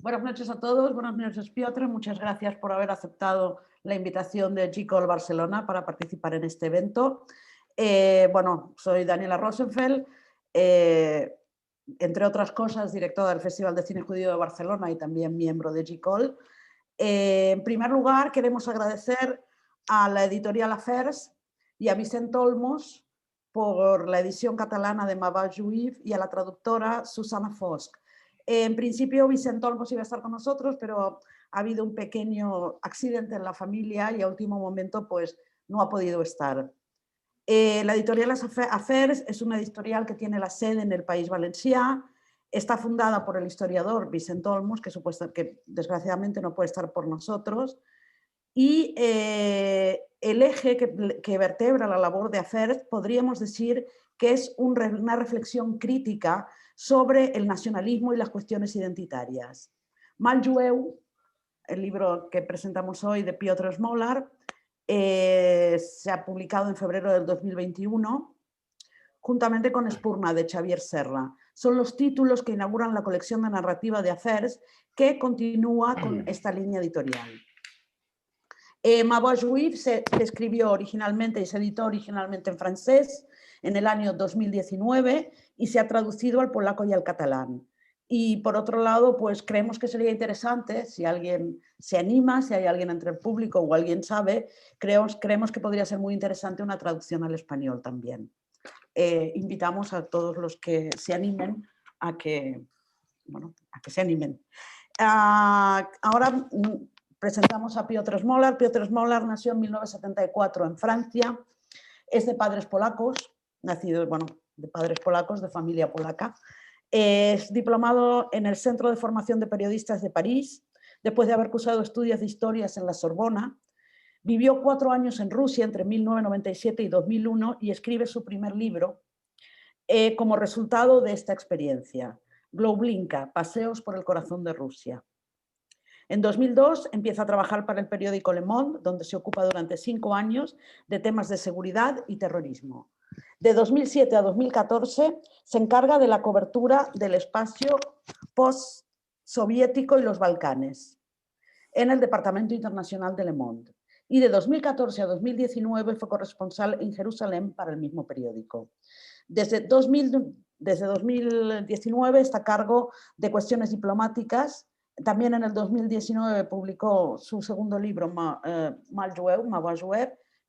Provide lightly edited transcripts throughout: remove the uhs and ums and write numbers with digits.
Buenas noches a todos, buenas noches Piotr, muchas gracias por haber aceptado la invitación de Gicol Barcelona para participar en este evento. Bueno, soy Daniela Rosenfeld, entre otras cosas directora del Festival de Cine Judío de Barcelona y también miembro de Gicol. En primer lugar, queremos agradecer a la Editorial Afers y a Vicent Olmos por la edición catalana de Mauvais juïf y a la traductora Susana Fosc. En principio, Vicent Olmos iba a estar con nosotros, pero ha habido un pequeño accidente en la familia y a último momento pues, no ha podido estar. La Editorial Afers es una editorial que tiene la sede en el País Valencià. Está fundada por el historiador Vicent Olmos, que desgraciadamente no puede estar por nosotros. Y el eje que vertebra la labor de Afers podríamos decir que es una reflexión crítica sobre el nacionalismo y las cuestiones identitarias. Jueu, el libro que presentamos hoy de Piotr Smolar, se ha publicado en febrero del 2021, juntamente con Espurna, de Xavier Serra. Son los títulos que inauguran la colección de narrativa de Afers, que continúa con esta línea editorial. Mauvais juïf se escribió originalmente y se editó originalmente en francés en el año 2019 y se ha traducido al polaco y al catalán. Y por otro lado, pues creemos que sería interesante, si alguien se anima, si hay alguien entre el público o alguien sabe, creemos que podría ser muy interesante una traducción al español también. Invitamos a todos los que se animen a que se animen. Ahora presentamos a Piotr Smolar. Piotr Smolar nació en 1974 en Francia, es de padres polacos, nacido de padres polacos, de familia polaca. Es diplomado en el Centro de Formación de Periodistas de París, después de haber cursado estudios de historias en la Sorbona. Vivió 4 años en Rusia entre 1997 y 2001 y escribe su primer libro como resultado de esta experiencia, Globlinka, Paseos por el corazón de Rusia. En 2002 empieza a trabajar para el periódico Le Monde, donde se ocupa durante 5 años de temas de seguridad y terrorismo. De 2007 a 2014 se encarga de la cobertura del espacio post-soviético y los Balcanes en el Departamento Internacional de Le Monde. Y de 2014 a 2019 fue corresponsal en Jerusalén para el mismo periódico. Desde 2019 está a cargo de cuestiones diplomáticas. También en el 2019 publicó su segundo libro, Mauvais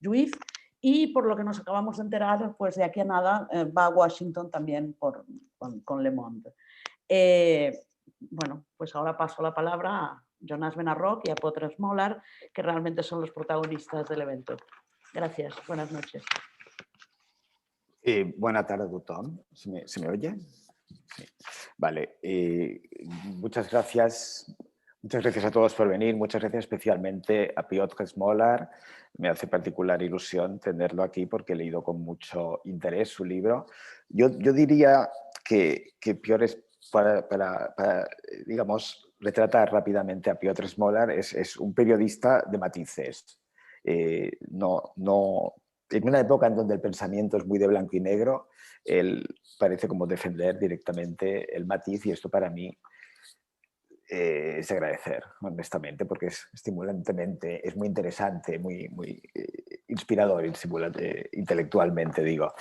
juïf, y por lo que nos acabamos de enterar, pues de aquí a nada va a Washington también con Le Monde. Bueno, pues ahora paso la palabra a Jonas Benarroch y a Piotr Smolar, que realmente son los protagonistas del evento. Gracias, buenas noches. Buena tarde a tothom. ¿Se me oye? Sí. Vale. Muchas gracias a todos por venir. Muchas gracias especialmente a Piotr Smolar. Me hace particular ilusión tenerlo aquí porque he leído con mucho interés su libro. Yo diría que Piotr es para digamos, retratar rápidamente a Piotr Smolar, es un periodista de matices. En una época en donde el pensamiento es muy de blanco y negro, él parece como defender directamente el matiz, y esto para mí es de agradecer, honestamente, porque es estimulantemente, es muy interesante, muy inspirador intelectualmente, digo.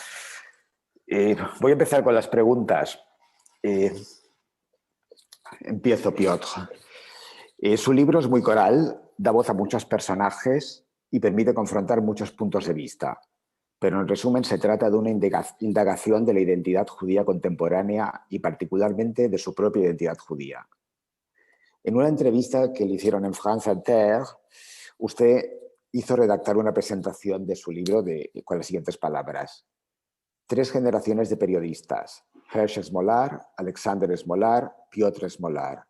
Voy a empezar con las preguntas. Empiezo, Piotr. Su libro es muy coral, da voz a muchos personajes y permite confrontar muchos puntos de vista. Pero en resumen se trata de una indagación de la identidad judía contemporánea y particularmente de su propia identidad judía. En una entrevista que le hicieron en France Inter, usted hizo redactar una presentación de su libro con las siguientes palabras. 3 generaciones de periodistas, Hersch Smolar, Alexander Smolar, Piotr Smolar.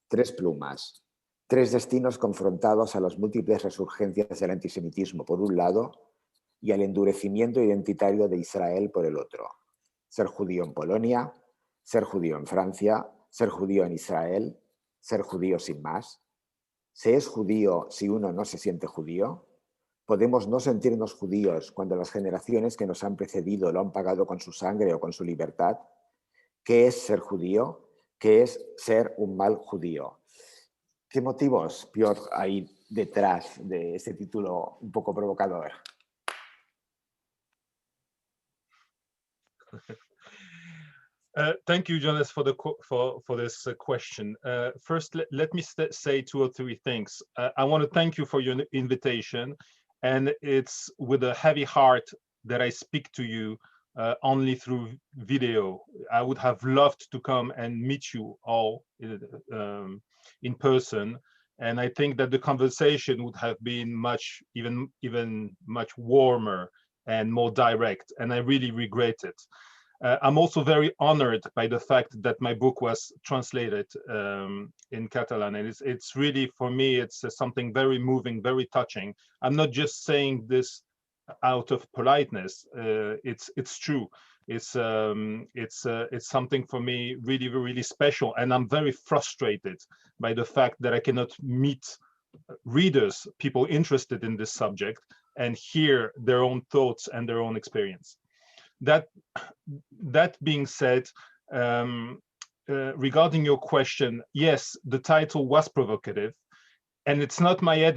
3 plumas. 3 destinos confrontados a las múltiples resurgencias del antisemitismo por un lado y al endurecimiento identitario de Israel por el otro. Ser judío en Polonia, ser judío en Francia, ser judío en Israel, ser judío sin más. ¿Se es judío si uno no se siente judío? ¿Podemos no sentirnos judíos cuando las generaciones que nos han precedido lo han pagado con su sangre o con su libertad? ¿Qué es ser judío? que es ser un mal judío. ¿Qué motivos, Piotr, hay detrás de este título un poco provocador? Thank you, Jonas, for this question. First, let me say 2 or 3 things. I want to thank you for your invitation, and it's with a heavy heart that I speak to you only through video. I would have loved to come and meet you all in person, and I think that the conversation would have been even much warmer and more direct, and I really regret it. I'm also very honored by the fact that my book was translated in Catalan, and it's really, for me, it's something very moving, very touching. I'm not just saying this out of politeness. It's true. It's something for me really, really special, and I'm very frustrated by the fact that I cannot meet readers, people interested in this subject, and hear their own thoughts and their own experience. That being said, regarding your question, yes, the title was provocative, and it's not my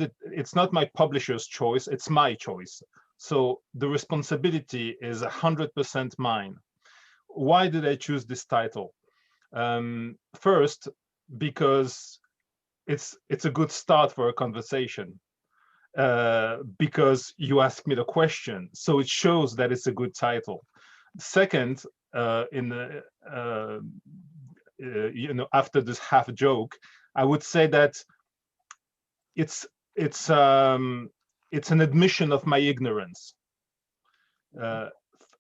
publisher's choice, it's my choice. So the responsibility is 100% mine. Why did I choose this title? First, because it's a good start for a conversation. Because you asked me the question, so it shows that it's a good title. Second, after this half joke, I would say that it's an admission of my ignorance. I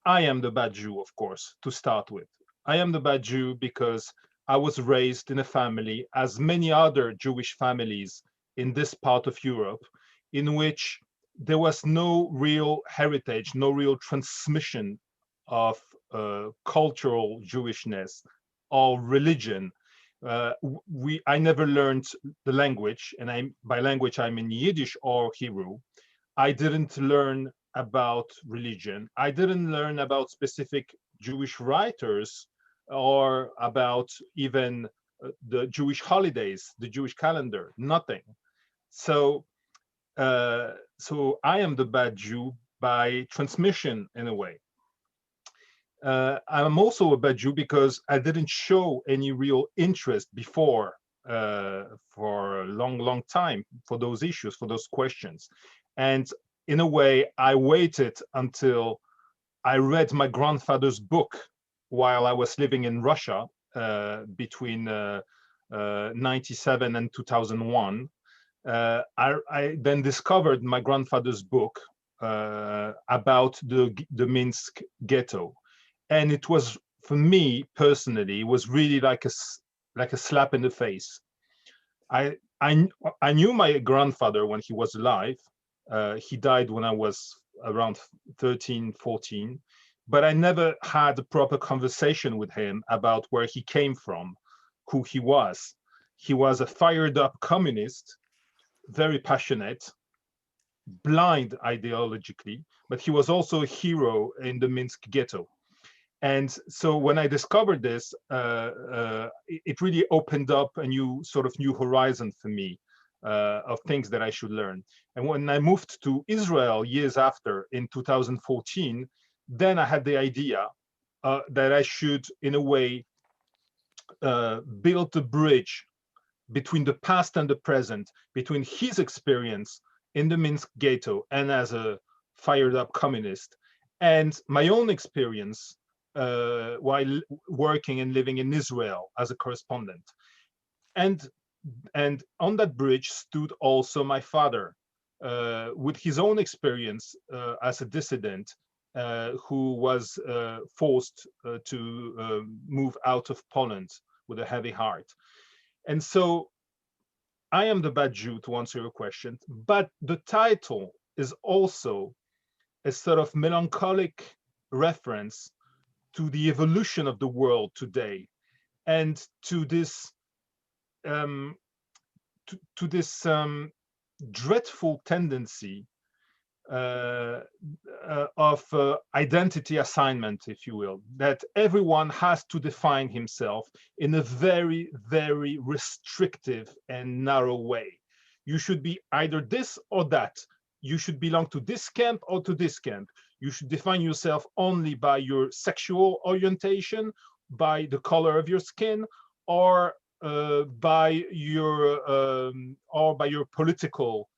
am the bad Jew, of course, to start with. I am the bad Jew because I was raised in a family, as many other Jewish families in this part of Europe, in which there was no real heritage, no real transmission of cultural Jewishness or religion. I never learned the language, and by language I mean Yiddish or Hebrew. I didn't learn about religion. I didn't learn about specific Jewish writers or about even the Jewish holidays, the Jewish calendar, nothing. So I am the bad Jew by transmission, in a way. I'm also a bad Jew because I didn't show any real interest before for a long time for those issues, for those questions. And in a way, I waited until I read my grandfather's book while I was living in Russia between 97 and 2001. I then discovered my grandfather's book about the Minsk ghetto, and it was, for me personally, it was really like a slap in the face. I knew my grandfather when he was alive. He died when I was around 13, 14, but I never had a proper conversation with him about where he came from, who he was. He was a fired up communist, very passionate, blind ideologically, but he was also a hero in the Minsk ghetto. And so when I discovered this, it really opened up a new horizon for me of things that I should learn. And when I moved to Israel years after, in 2014, then I had the idea that I should, in a way, build a bridge between the past and the present, between his experience in the Minsk ghetto and as a fired up communist, and my own experience while working and living in Israel as a correspondent. And on that bridge stood also my father, with his own experience as a dissident who was forced to move out of Poland with a heavy heart. And so I am the bad Jew, to answer your question, but the title is also a sort of melancholic reference to the evolution of the world today, and to this dreadful tendency identity assignment, if you will, that everyone has to define himself in a very, very restrictive and narrow way. You should be either this or that. You should belong to this camp or to this camp. You should define yourself only by your sexual orientation, by the color of your skin, or by your political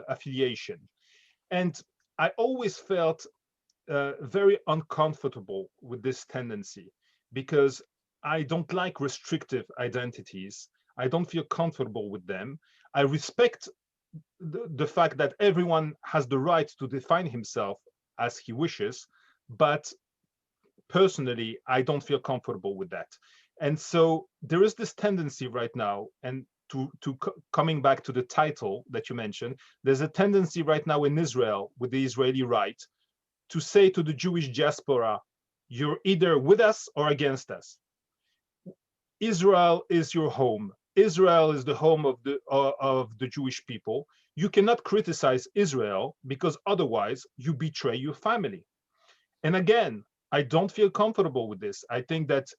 affiliation. And I always felt very uncomfortable with this tendency, because I don't like restrictive identities. I don't feel comfortable with them. I respect the fact that everyone has the right to define himself as he wishes, but personally, I don't feel comfortable with that. And so there is this tendency right now, and coming back to the title that you mentioned, there's a tendency right now in Israel with the Israeli right to say to the Jewish diaspora, you're either with us or against us. Israel is your home. Israel is the home of the Jewish people. You cannot criticize Israel, because otherwise you betray your family. And again, I don't feel comfortable with this. I think that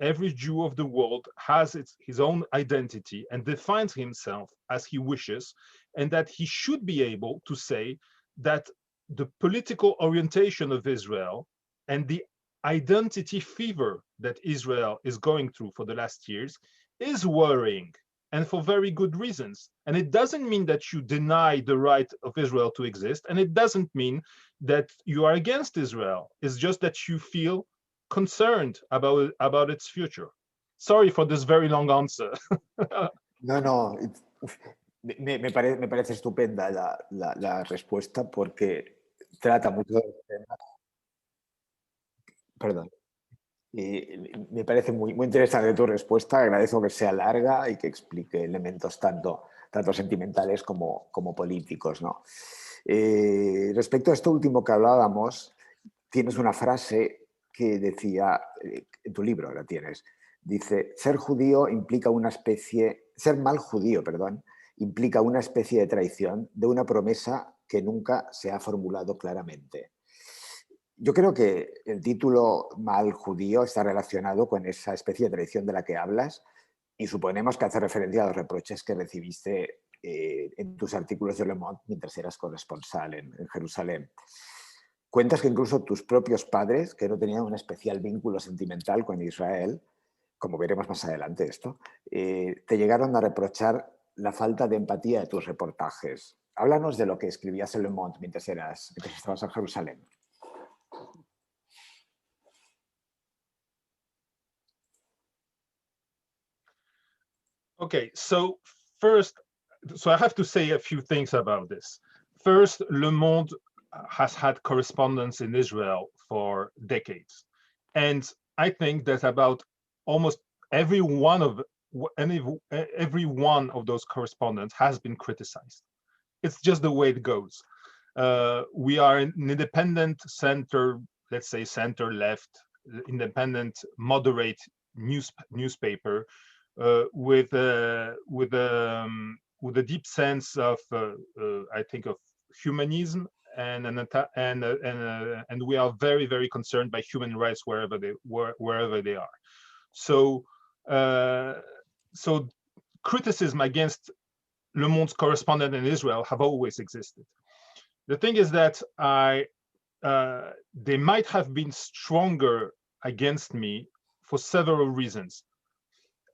every Jew of the world has his own identity and defines himself as he wishes, and that he should be able to say that the political orientation of Israel and the identity fever that Israel is going through for the last years is worrying, and for very good reasons. And it doesn't mean that you deny the right of Israel to exist, and it doesn't mean that you are against Israel. It's just that you feel concerned about its future. Sorry for this very long answer. No, me parece estupenda la respuesta, porque trata mucho de los temas. Perdón. Y me parece muy interesante tu respuesta. Agradezco que sea larga y que explique elementos tanto sentimentales como políticos, ¿no? Respecto a esto último que hablábamos, tienes una frase que decía, en tu libro la tienes, dice, ser mal judío, implica una especie de traición de una promesa que nunca se ha formulado claramente. Yo creo que el título mal judío está relacionado con esa especie de traición de la que hablas, y suponemos que hace referencia a los reproches que recibiste en tus artículos de Le Monde mientras eras corresponsal en Jerusalén. Cuentas que incluso tus propios padres, que no tenían un especial vínculo sentimental con Israel, como veremos más adelante esto, te llegaron a reprochar la falta de empatía de tus reportajes. Háblanos de lo que escribías en Le Monde mientras estabas en Jerusalén. Okay, so first, I have to say a few things about this. First, Le Monde has had correspondence in Israel for decades. And I think that about almost every one of those correspondents has been criticized. It's just the way it goes. We are an independent center, let's say center-left, independent, moderate newspaper, with a deep sense of, I think, of humanism, and we are very, very concerned by human rights wherever they are. So criticism against Le Monde's correspondent in Israel have always existed. The thing is that they might have been stronger against me for several reasons.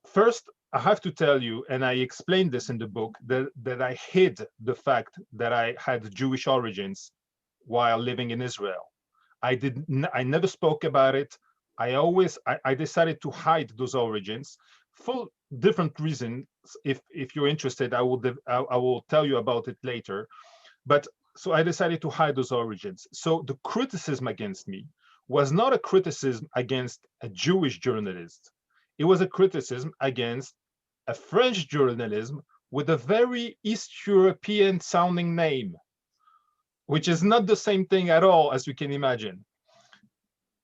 First, I have to tell you, and I explained this in the book, that I hid the fact that I had Jewish origins while living in Israel. I never spoke about it. I decided to hide those origins for different reasons. If you're interested, I will tell you about it later. But so I decided to hide those origins. So the criticism against me was not a criticism against a Jewish journalist. It was a criticism against a French journalism with a very East European sounding name, which is not the same thing at all, as you can imagine.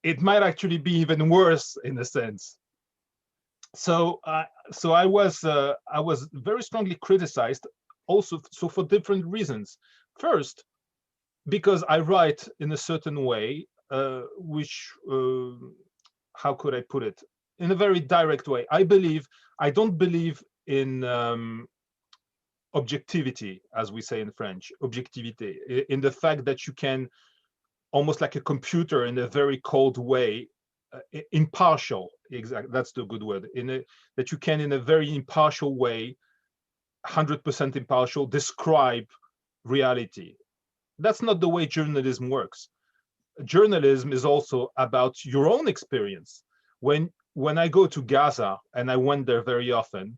It might actually be even worse in a sense. So I was very strongly criticized also so for different reasons. First, because I write in a certain way, which, how could I put it? In a very direct way. I don't believe in objectivity, as we say in French, objectivité, in the fact that you can, almost like a computer in a very cold way, impartial, exactly, that's the good word, that you can in a very impartial way, 100% impartial, describe reality. That's not the way journalism works. Journalism is also about your own experience. When I go to Gaza, and I went there very often,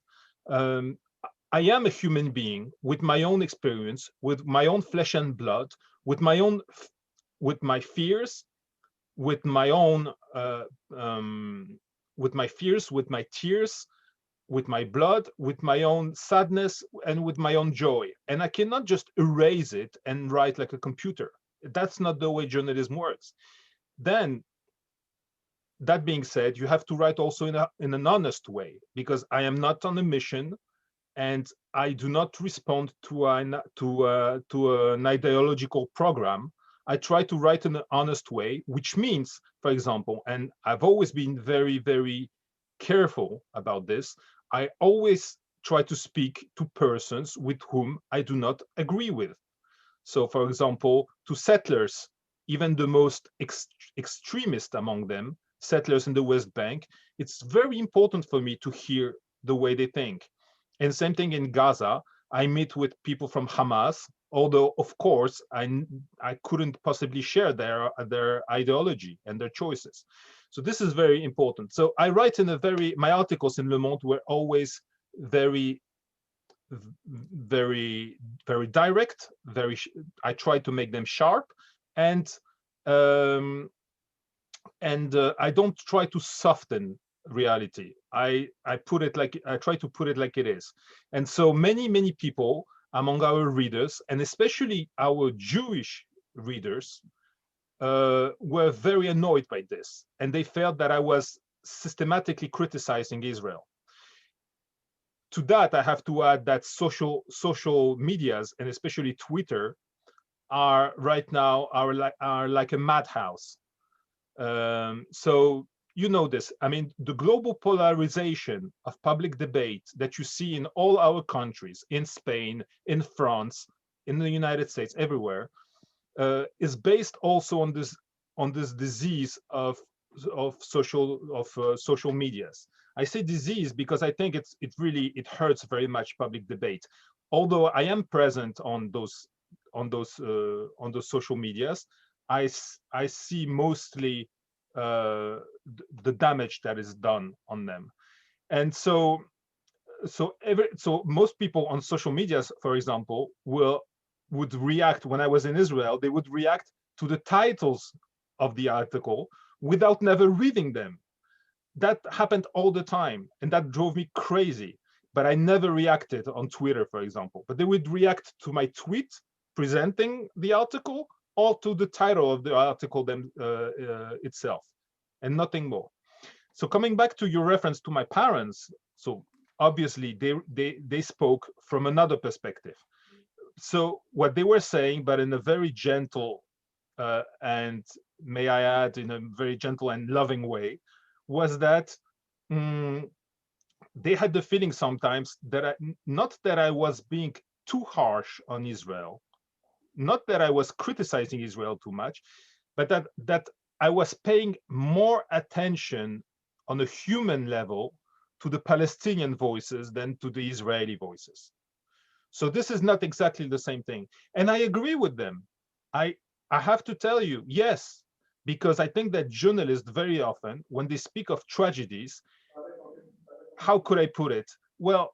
I am a human being with my own experience, with my own flesh and blood, with my fears, with my own, with my fears, with my tears, with my blood, with my own sadness, and with my own joy. And I cannot just erase it and write like a computer. That's not the way journalism works. Then, that being said, you have to write also in an honest way, because I am not on a mission, and I do not respond to an ideological program. I try to write in an honest way, which means, for example, and I've always been very, very careful about this, I always try to speak to persons with whom I do not agree with. So, for example, to settlers, even the most extremist among them, settlers in the West Bank, it's very important for me to hear the way they think. And same thing in Gaza, I meet with people from Hamas, although, of course, I couldn't possibly share their ideology and their choices. So this is very important. So I write in my articles in Le Monde were always very, very, very direct, I try to make them sharp, and I don't try to soften reality. I try to put it like it is. And so many people among our readers, and especially our Jewish readers, were very annoyed by this, and they felt that I was systematically criticizing Israel. To that, I have to add that social medias, and especially Twitter, are right now like a madhouse. So you know this. I mean, the global polarization of public debate that you see in all our countries, in Spain, in France, in the United States, everywhere, is based also on this disease of social medias. I say disease because I think it hurts very much public debate. Although I am present on those social medias, I see mostly the damage that is done on them. And so most people on social medias, for example, would react. When I was in Israel, they would react to the titles of the article without never reading them. That happened all the time, and that drove me crazy. But I never reacted on Twitter, for example. But they would react to my tweet presenting the article, or to the title of the article itself, and nothing more. So coming back to your reference to my parents, so obviously they spoke from another perspective. So what they were saying, but in a very gentle and, may I add, in a very gentle and loving way, was that they had the feeling sometimes that not that I was being too harsh on Israel, not that I was criticizing Israel too much, but that I was paying more attention on a human level to the Palestinian voices than to the Israeli voices. So this is not exactly the same thing. And I agree with them. I have to tell you, yes, because I think that journalists very often, when they speak of tragedies, how could I put it? Well,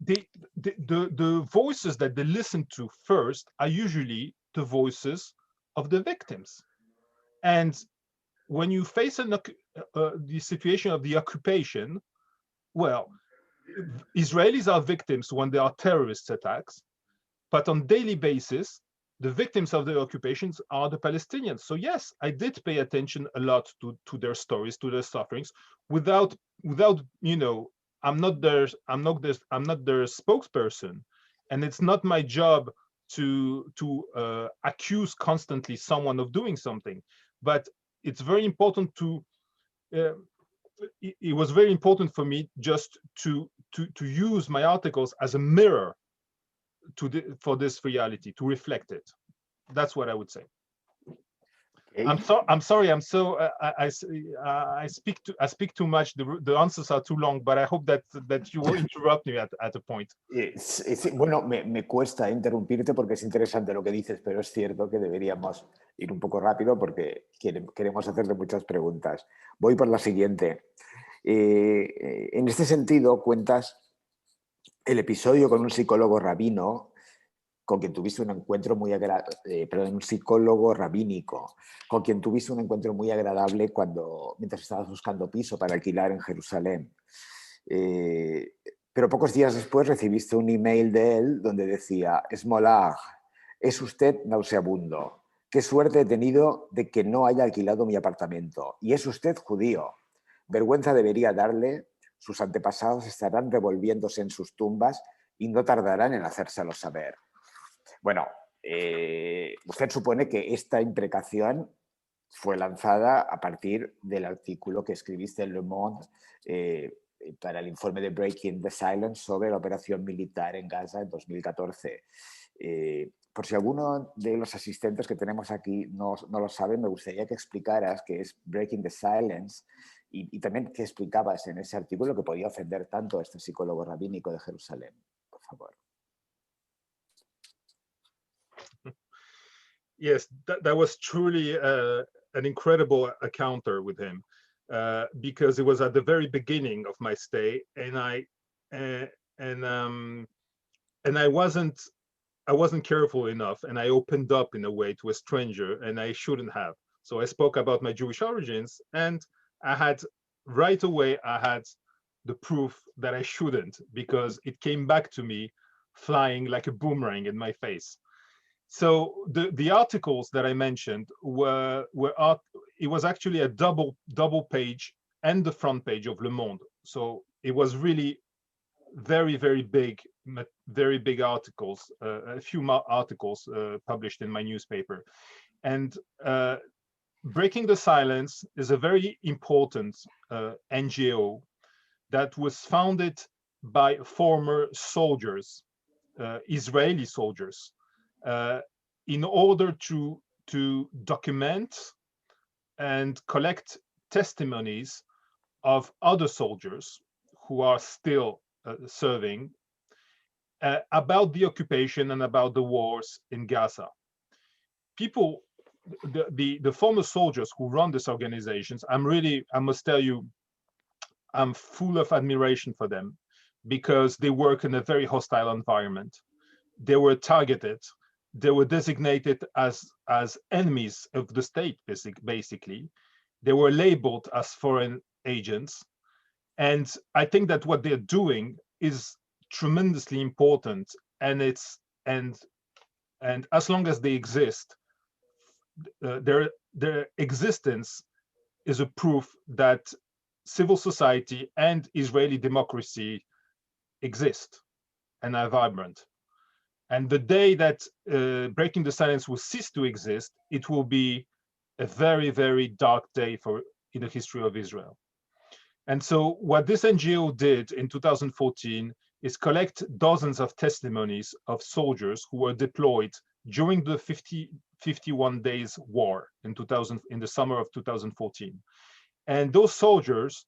the voices that they listen to first are usually the voices of the victims. And when you face the situation of the occupation, well, Israelis are victims when there are terrorist attacks, but on a daily basis, the victims of the occupations are the Palestinians. So yes, I did pay attention a lot to their stories, to their sufferings, without I'm not their spokesperson, And it's not my job to accuse constantly someone of doing something, but it's very important to it was very important for me just to use my articles as a mirror for this reality, to reflect it. That's what I would say. Okay. I'm sorry. I'm so I speak too much. The answers are too long, but I hope that you will interrupt me at a point. Bueno, me cuesta interrumpirte porque es interesante lo que dices, pero es cierto que deberíamos ir un poco rápido porque queremos hacerte muchas preguntas. Voy por la siguiente. En este sentido, cuentas el episodio con un psicólogo rabino con quien tuviste un encuentro muy agradable, un psicólogo rabínico, con quien tuviste un encuentro muy agradable mientras estabas buscando piso para alquilar en Jerusalén. Pero pocos días después recibiste un email de él donde decía: Smolar, es usted nauseabundo. Qué suerte he tenido de que no haya alquilado mi apartamento. Y es usted judío. Vergüenza debería darle. Sus antepasados estarán revolviéndose en sus tumbas y no tardarán en hacérselo saber. Bueno, usted supone que esta imprecación fue lanzada a partir del artículo que escribiste en Le Monde para el informe de Breaking the Silence sobre la operación militar en Gaza en 2014. Por si alguno de los asistentes que tenemos aquí no lo sabe, me gustaría que explicaras qué es Breaking the Silence y también qué explicabas en ese artículo que podía ofender tanto a este psicólogo rabínico de Jerusalén. Por favor. Yes, that was truly an incredible encounter with him, because it was at the very beginning of my stay, and I wasn't careful enough, and I opened up in a way to a stranger, and I shouldn't have. So I spoke about my Jewish origins, and right away I had the proof that I shouldn't, because it came back to me flying like a boomerang in my face. So the articles that I mentioned it was actually a double page and the front page of Le Monde. So it was really very, very big articles, a few articles published in my newspaper. And Breaking the Silence is a very important NGO that was founded by former soldiers, Israeli soldiers, in order to document and collect testimonies of other soldiers who are still serving about the occupation and about the wars in Gaza. People, the former soldiers who run these organizations, I must tell you, I'm full of admiration for them, because they work in a very hostile environment. They were targeted. They were designated as enemies of the state, basically. They were labeled as foreign agents. And I think that what they're doing is tremendously important. And as long as they exist, their existence is a proof that civil society and Israeli democracy exist and are vibrant. And the day that Breaking the Silence will cease to exist, it will be a very, very dark day in the history of Israel. And so what this NGO did in 2014 is collect dozens of testimonies of soldiers who were deployed during the 51 days war in the summer of 2014. And those soldiers,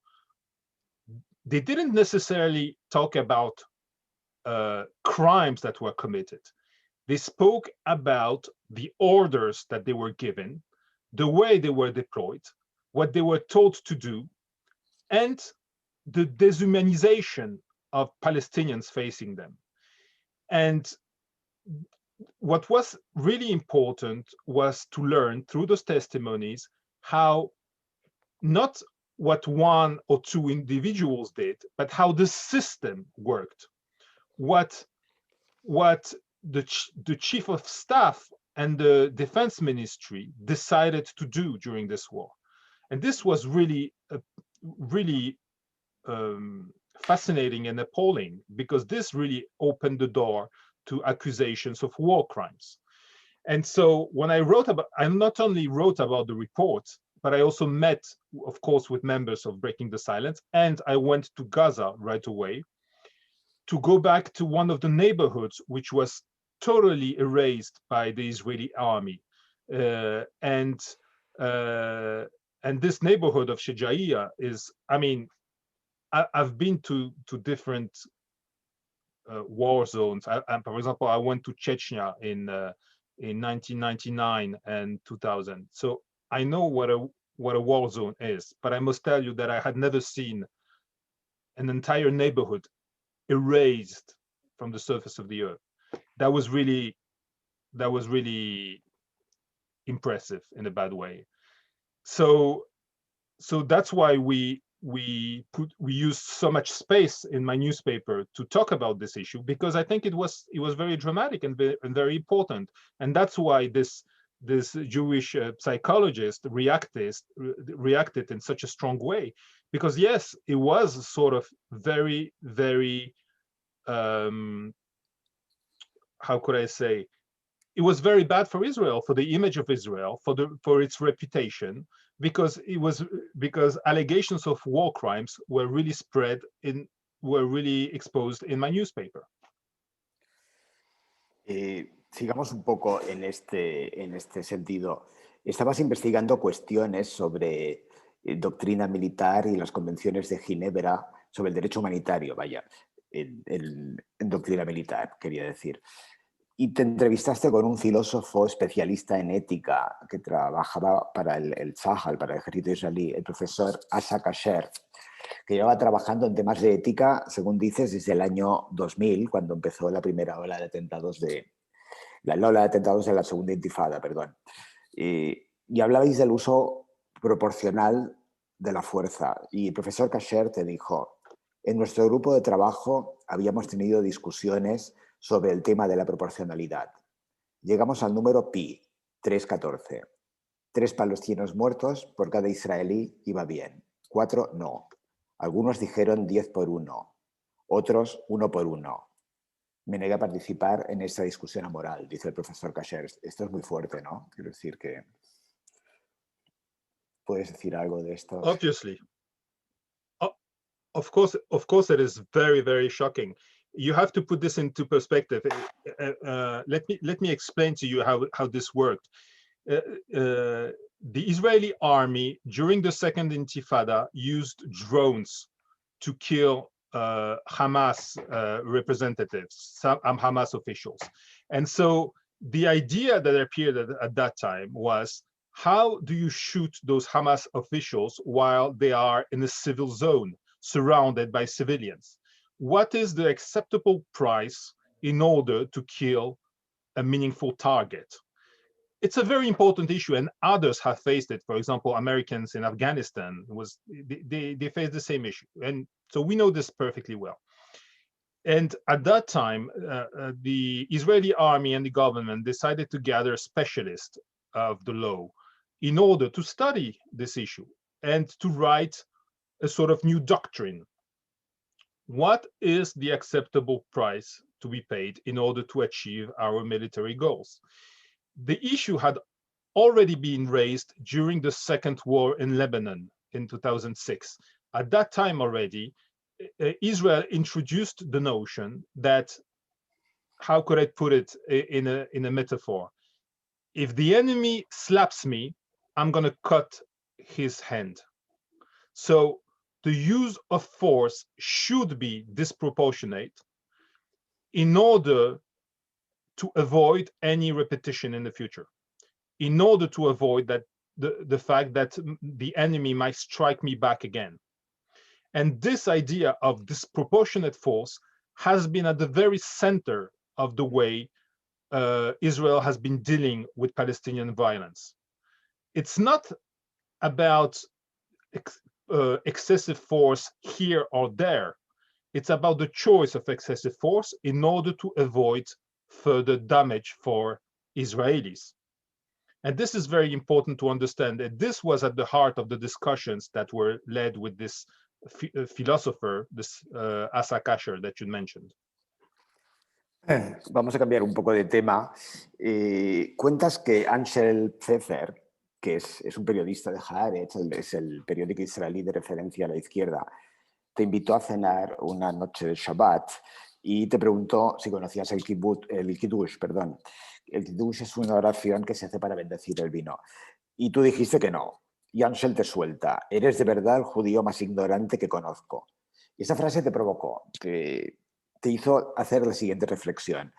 they didn't necessarily talk about crimes that were committed. They spoke about the orders that they were given, the way they were deployed, what they were told to do, and the dehumanization of Palestinians facing them. And what was really important was to learn through those testimonies how not what one or two individuals did, but how the system worked. What the chief of staff and the defense ministry decided to do during this war. And this was really fascinating and appalling, because this really opened the door to accusations of war crimes. And so when I wrote about, I not only wrote about the report, but I also met, of course, with members of Breaking the Silence, and I went to Gaza right away to go back to one of the neighborhoods which was totally erased by the Israeli army. And this neighborhood of Shejaiya is, I mean, I've been to different war zones. For example, I went to Chechnya in 1999 and 2000. So I know what a war zone is, but I must tell you that I had never seen an entire neighborhood erased from the surface of the earth. That was really impressive in a bad way. So that's why we used so much space in my newspaper to talk about this issue, because I think it was very dramatic and very important. And that's why this Jewish psychologist reacted in such a strong way, because yes, it was sort of very, very how could I say, it was very bad for Israel, for the image of Israel, for its reputation, because allegations of war crimes were really were really exposed in my newspaper. Sigamos un poco en este sentido. Estabas investigando cuestiones sobre doctrina militar y las convenciones de Ginebra sobre el derecho humanitario, vaya, en doctrina militar, quería decir. Y te entrevistaste con un filósofo especialista en ética que trabajaba para el Tzahal, para el ejército israelí, el profesor Asa Kasher, que llevaba trabajando en temas de ética, según dices, desde el año 2000, cuando empezó la primera ola de atentados de la segunda intifada, perdón. Y hablabais del uso proporcional de la fuerza. Y el profesor Kasher te dijo, en nuestro grupo de trabajo habíamos tenido discusiones sobre el tema de la proporcionalidad. Llegamos al número pi, 314. 3 palestinos muertos por cada israelí iba bien, 4 no. Algunos dijeron 10 por 1, otros 1 por 1. Me negué a participar en esta discusión amoral, dice el profesor Kasher. Esto es muy fuerte, ¿no? Quiero decir que... ¿Puedes decir algo de esto? Obviously. Of course, it is very, very shocking. You have to put this into perspective. Let me explain to you how this worked. The Israeli army during the second Intifada used drones to kill Hamas representatives, some Hamas officials. And so the idea that appeared at that time was, how do you shoot those Hamas officials while they are in a civil zone surrounded by civilians? What is the acceptable price in order to kill a meaningful target? It's a very important issue, and others have faced it. For example, Americans in Afghanistan, they faced the same issue. And so we know this perfectly well. And at that time, the Israeli army and the government decided to gather specialists of the law in order to study this issue and to write a sort of new doctrine. What is the acceptable price to be paid in order to achieve our military goals? The issue had already been raised during the second war in Lebanon in 2006. At that time already, Israel introduced the notion that, how could I put it in a metaphor? If the enemy slaps me, I'm going to cut his hand. So the use of force should be disproportionate in order to avoid any repetition in the future, in order to avoid that the fact that the enemy might strike me back again. And this idea of disproportionate force has been at the very center of the way Israel has been dealing with Palestinian violence. It's not about excessive force here or there. It's about the choice of excessive force in order to avoid further damage for Israelis. And this is very important to understand that this was at the heart of the discussions that were led with this philosopher, this Asa Kasher that you mentioned. Vamos a cambiar un poco de tema. Cuentas que Ansel Pfeffer, que es un periodista de Haaretz, es el periódico israelí de referencia a la izquierda, te invitó a cenar una noche de Shabbat y te preguntó si conocías el Kiddush, perdón. El Kiddush es una oración que se hace para bendecir el vino. Y tú dijiste que no. Y Ansel te suelta: eres de verdad el judío más ignorante que conozco. Y esa frase te provocó, te hizo hacer la siguiente reflexión.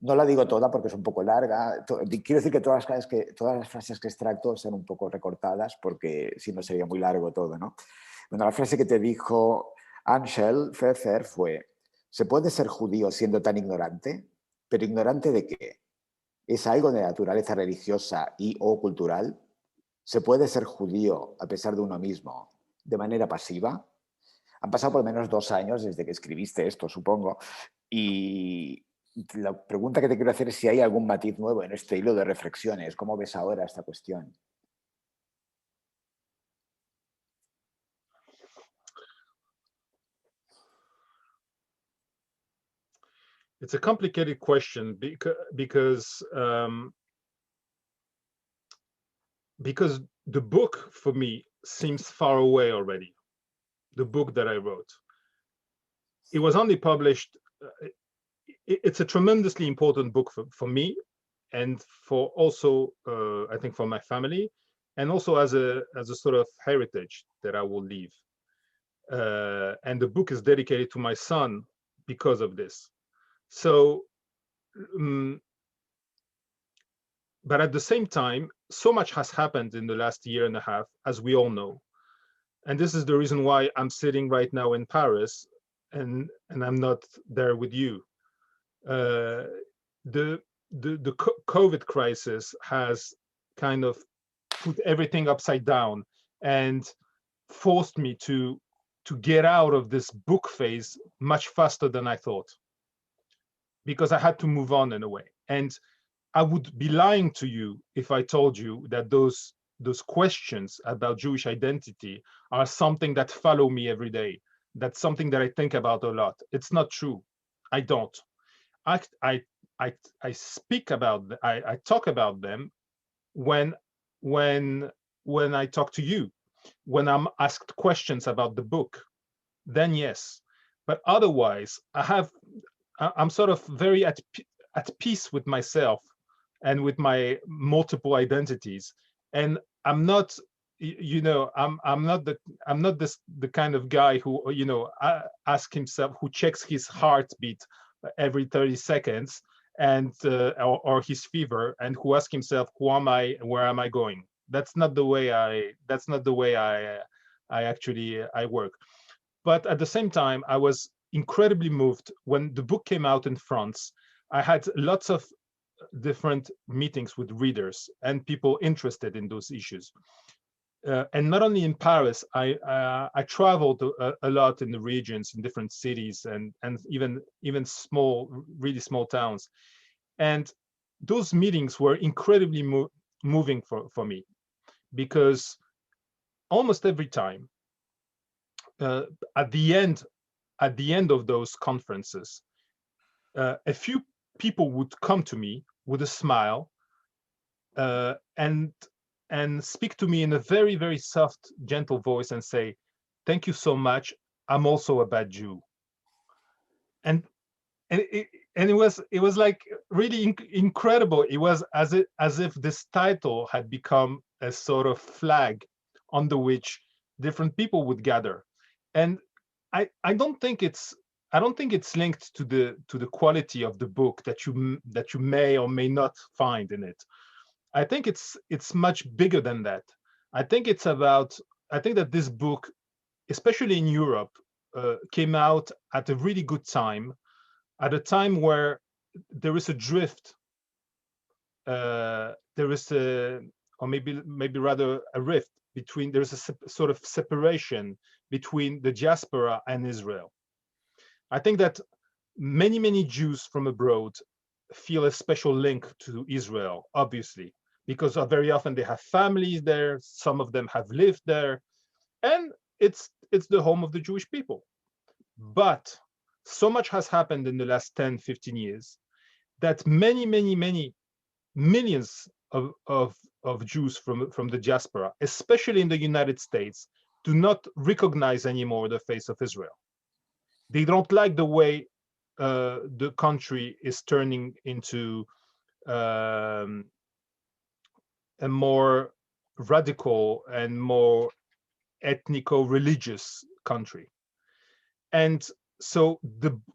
No la digo toda porque es un poco larga. Quiero decir que todas las frases que extracto son un poco recortadas porque si no sería muy largo todo, ¿no? Bueno, la frase que te dijo Ansel Pfeffer fue: ¿se puede ser judío siendo tan ignorante? ¿Pero ignorante de qué? ¿Es algo de naturaleza religiosa y o cultural? ¿Se puede ser judío a pesar de uno mismo de manera pasiva? Han pasado por lo menos 2 años desde que escribiste esto, supongo, y la pregunta que te quiero hacer es si hay algún matiz nuevo en este hilo de reflexiones. ¿Cómo ves ahora esta cuestión? It's a complicated question because the book for me seems far away already. The book that I wrote, it was only published. It's a tremendously important book for me, and for also I think for my family, and also as a sort of heritage that I will leave. And the book is dedicated to my son because of this. So, but at the same time, so much has happened in the last year and a half, as we all know. And this is the reason why I'm sitting right now in Paris and I'm not there with you. The COVID crisis has kind of put everything upside down and forced me to get out of this book phase much faster than I thought, because I had to move on in a way. And I would be lying to you if I told you that those questions about Jewish identity are something that follow me every day. That's something that I think about a lot. It's not true. I don't. I speak about, I talk about them when I talk to you, when I'm asked questions about the book, then yes. But otherwise, I'm sort of very at peace with myself and with my multiple identities, and I'm not, I'm not the kind of guy who ask himself, who checks his heartbeat every 30 seconds and or his fever, and who asks himself, who am I, where am I going? That's not the way I actually work. But at the same time, I was incredibly moved when the book came out in France. I had lots of different meetings with readers and people interested in those issues. And not only in Paris, I traveled a lot in the regions, in different cities, and even small, really small towns. And those meetings were incredibly moving for me, because almost every time, at the end of those conferences, a few people would come to me with a smile and speak to me in a very, very soft, gentle voice and say, "Thank you so much. I'm also a bad Jew." And it was like really incredible. It was as if this title had become a sort of flag under which different people would gather. And I don't think it's linked to the quality of the book that you may or may not find in it. I think it's much bigger than that. I think that this book, especially in Europe, came out at a really good time, at a time where there is a drift, there is or maybe rather a rift between, there's a sort of separation between the diaspora and Israel. I think that many Jews from abroad feel a special link to Israel, obviously, because very often they have families there, some of them have lived there, and it's the home of the Jewish people. But so much has happened in the last 10, 15 years that many millions of Jews from the diaspora, especially in the United States, do not recognize anymore the face of Israel. They don't like the way the country is turning into a more radical and more ethnico-religious country. And so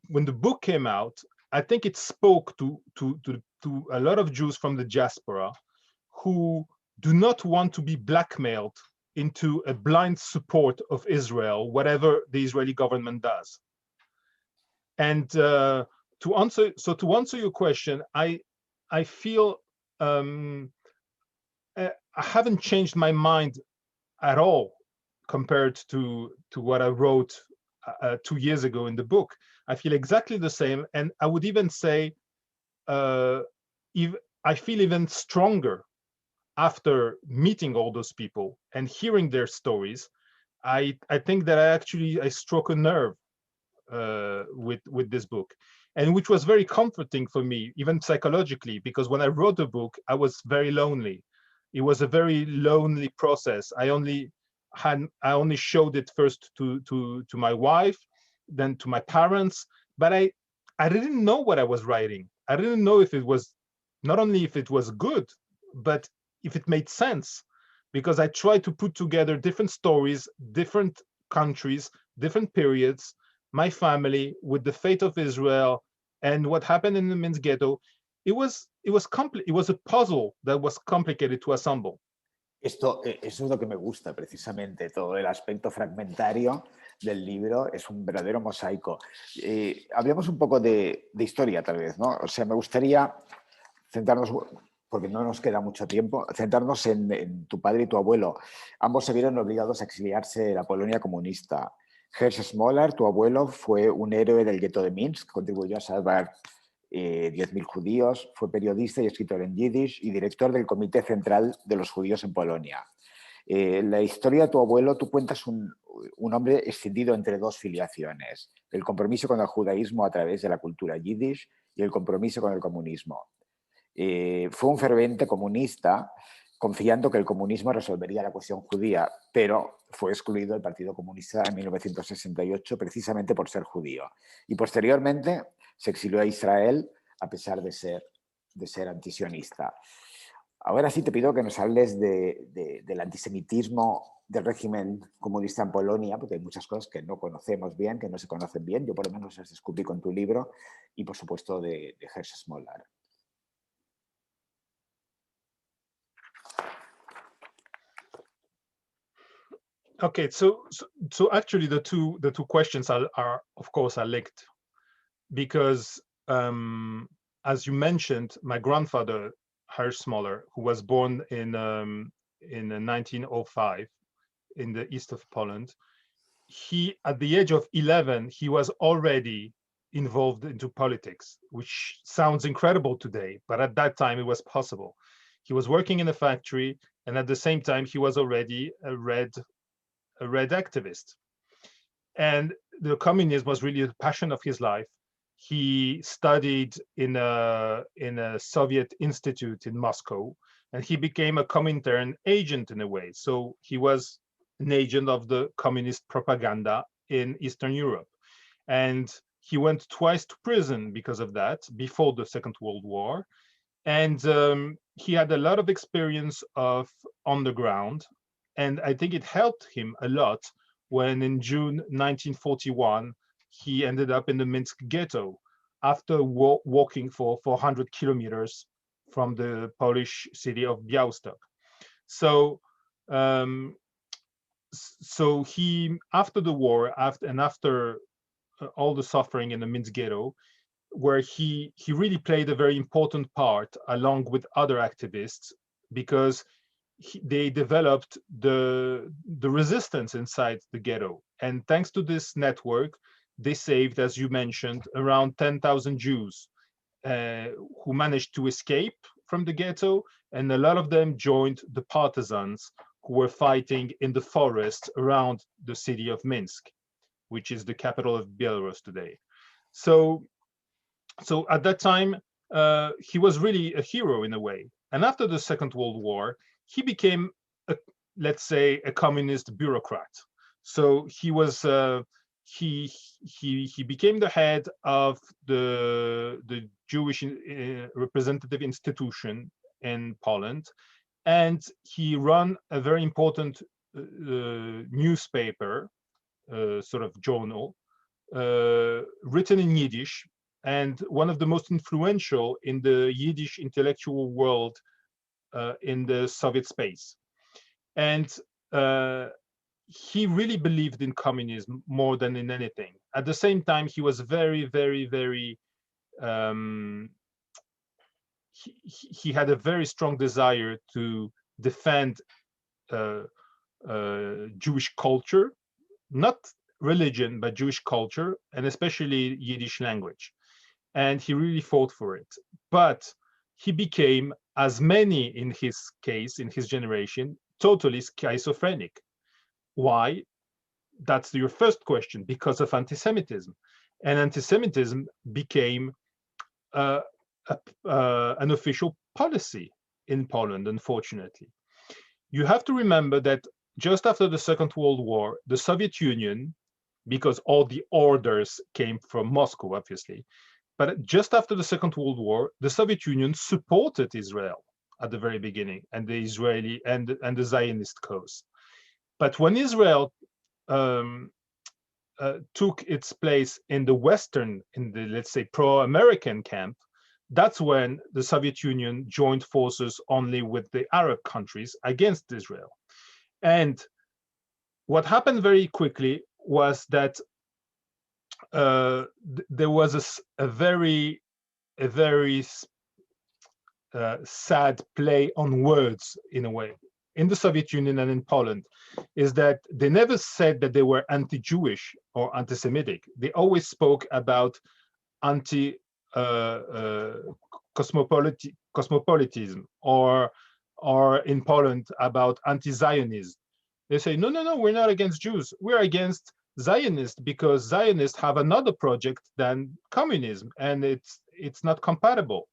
when the book came out, I think it spoke to a lot of Jews from the diaspora who do not want to be blackmailed into a blind support of Israel, whatever the Israeli government does. And to answer your question, I feel I haven't changed my mind at all compared to what I wrote 2 years ago in the book. I feel exactly the same, and I would even say I feel even stronger after meeting all those people and hearing their stories. I think that I struck a nerve with this book, and which was very comforting for me, even psychologically, because when I wrote the book, I was very lonely. It was a very lonely process. I only showed it first to my wife, then to my parents, but I didn't know what I was writing. I didn't know if it was, not only if it was good, but if it made sense, because I tried to put together different stories, different countries, different periods, my family with the fate of Israel and what happened in the Minsk ghetto. It was a puzzle that was complicated to assemble. Eso es lo que me gusta precisamente, todo el aspecto fragmentario del libro es un verdadero mosaico. Hablemos un poco de historia tal vez, ¿no? O sea, me gustaría centrarnos, porque no nos queda mucho tiempo, centrarnos en tu padre y tu abuelo. Ambos se vieron obligados a exiliarse de la Polonia comunista. Piotr Smolar, tu abuelo, fue un héroe del gueto de Minsk, contribuyó a salvar 10.000 judíos, fue periodista y escritor en yiddish y director del Comité Central de los Judíos en Polonia. La historia de tu abuelo, tú cuentas un hombre escindido entre dos filiaciones, el compromiso con el judaísmo a través de la cultura yiddish y el compromiso con el comunismo. Fue un ferviente comunista, confiando que el comunismo resolvería la cuestión judía, pero fue excluido del Partido Comunista en 1968 precisamente por ser judío. Y posteriormente se exilió a Israel a pesar de ser antisionista. Ahora sí te pido que nos hables del antisemitismo del régimen comunista en Polonia, porque hay muchas cosas que no conocemos bien, que no se conocen bien. Yo por lo menos las descubrí con tu libro y por supuesto de Piotr Smolar. Okay, so actually the two questions are of course linked, because as you mentioned, my grandfather Piotr Smolar, who was born in 1905 in the east of Poland, he at the age of 11 he was already involved into politics, which sounds incredible today, but at that time it was possible. He was working in a factory, and at the same time he was already a red activist, and the communism was really the passion of his life. He studied in a Soviet institute in Moscow, and he became a Comintern agent in a way. So he was an agent of the communist propaganda in Eastern Europe, and he went twice to prison because of that before the Second World War, and he had a lot of experience of underground. And I think it helped him a lot when in June 1941, he ended up in the Minsk ghetto after walking for 400 kilometers from the Polish city of Białystok. So he, after the war, after all the suffering in the Minsk ghetto, where he really played a very important part along with other activists, because they developed the resistance inside the ghetto. And thanks to this network, they saved, as you mentioned, around 10,000 Jews who managed to escape from the ghetto, and a lot of them joined the partisans who were fighting in the forest around the city of Minsk, which is the capital of Belarus today. So at that time, he was really a hero in a way. And after the Second World War, he became, let's say, a communist bureaucrat. So he was he became the head of the Jewish representative institution in Poland, and he ran a very important newspaper, sort of journal, written in Yiddish, and one of the most influential in the Yiddish intellectual world in the Soviet space. And he really believed in communism more than in anything. At the same time, he was very, very, very, he had a very strong desire to defend Jewish culture, not religion, but Jewish culture, and especially Yiddish language. And he really fought for it. But he became, as many in his case, in his generation, totally schizophrenic. Why? That's your first question. Because of anti-Semitism. And anti-Semitism became an official policy in Poland, unfortunately. You have to remember that just after the Second World War, the Soviet Union, because all the orders came from Moscow, obviously, but just after the Second World War, the Soviet Union supported Israel at the very beginning, and the Israeli and the Zionist cause. But when Israel took its place in the Western, in the, let's say, pro-American camp, that's when the Soviet Union joined forces only with the Arab countries against Israel. And what happened very quickly was that there was a very sad play on words, in a way, in the Soviet Union and in Poland, is that they never said that they were anti-Jewish or anti-Semitic. They always spoke about cosmopolitism, or in Poland about anti-Zionism. They say, no, we're not against Jews. We're against Zionists, because Zionists have another project than communism, and it's not compatible.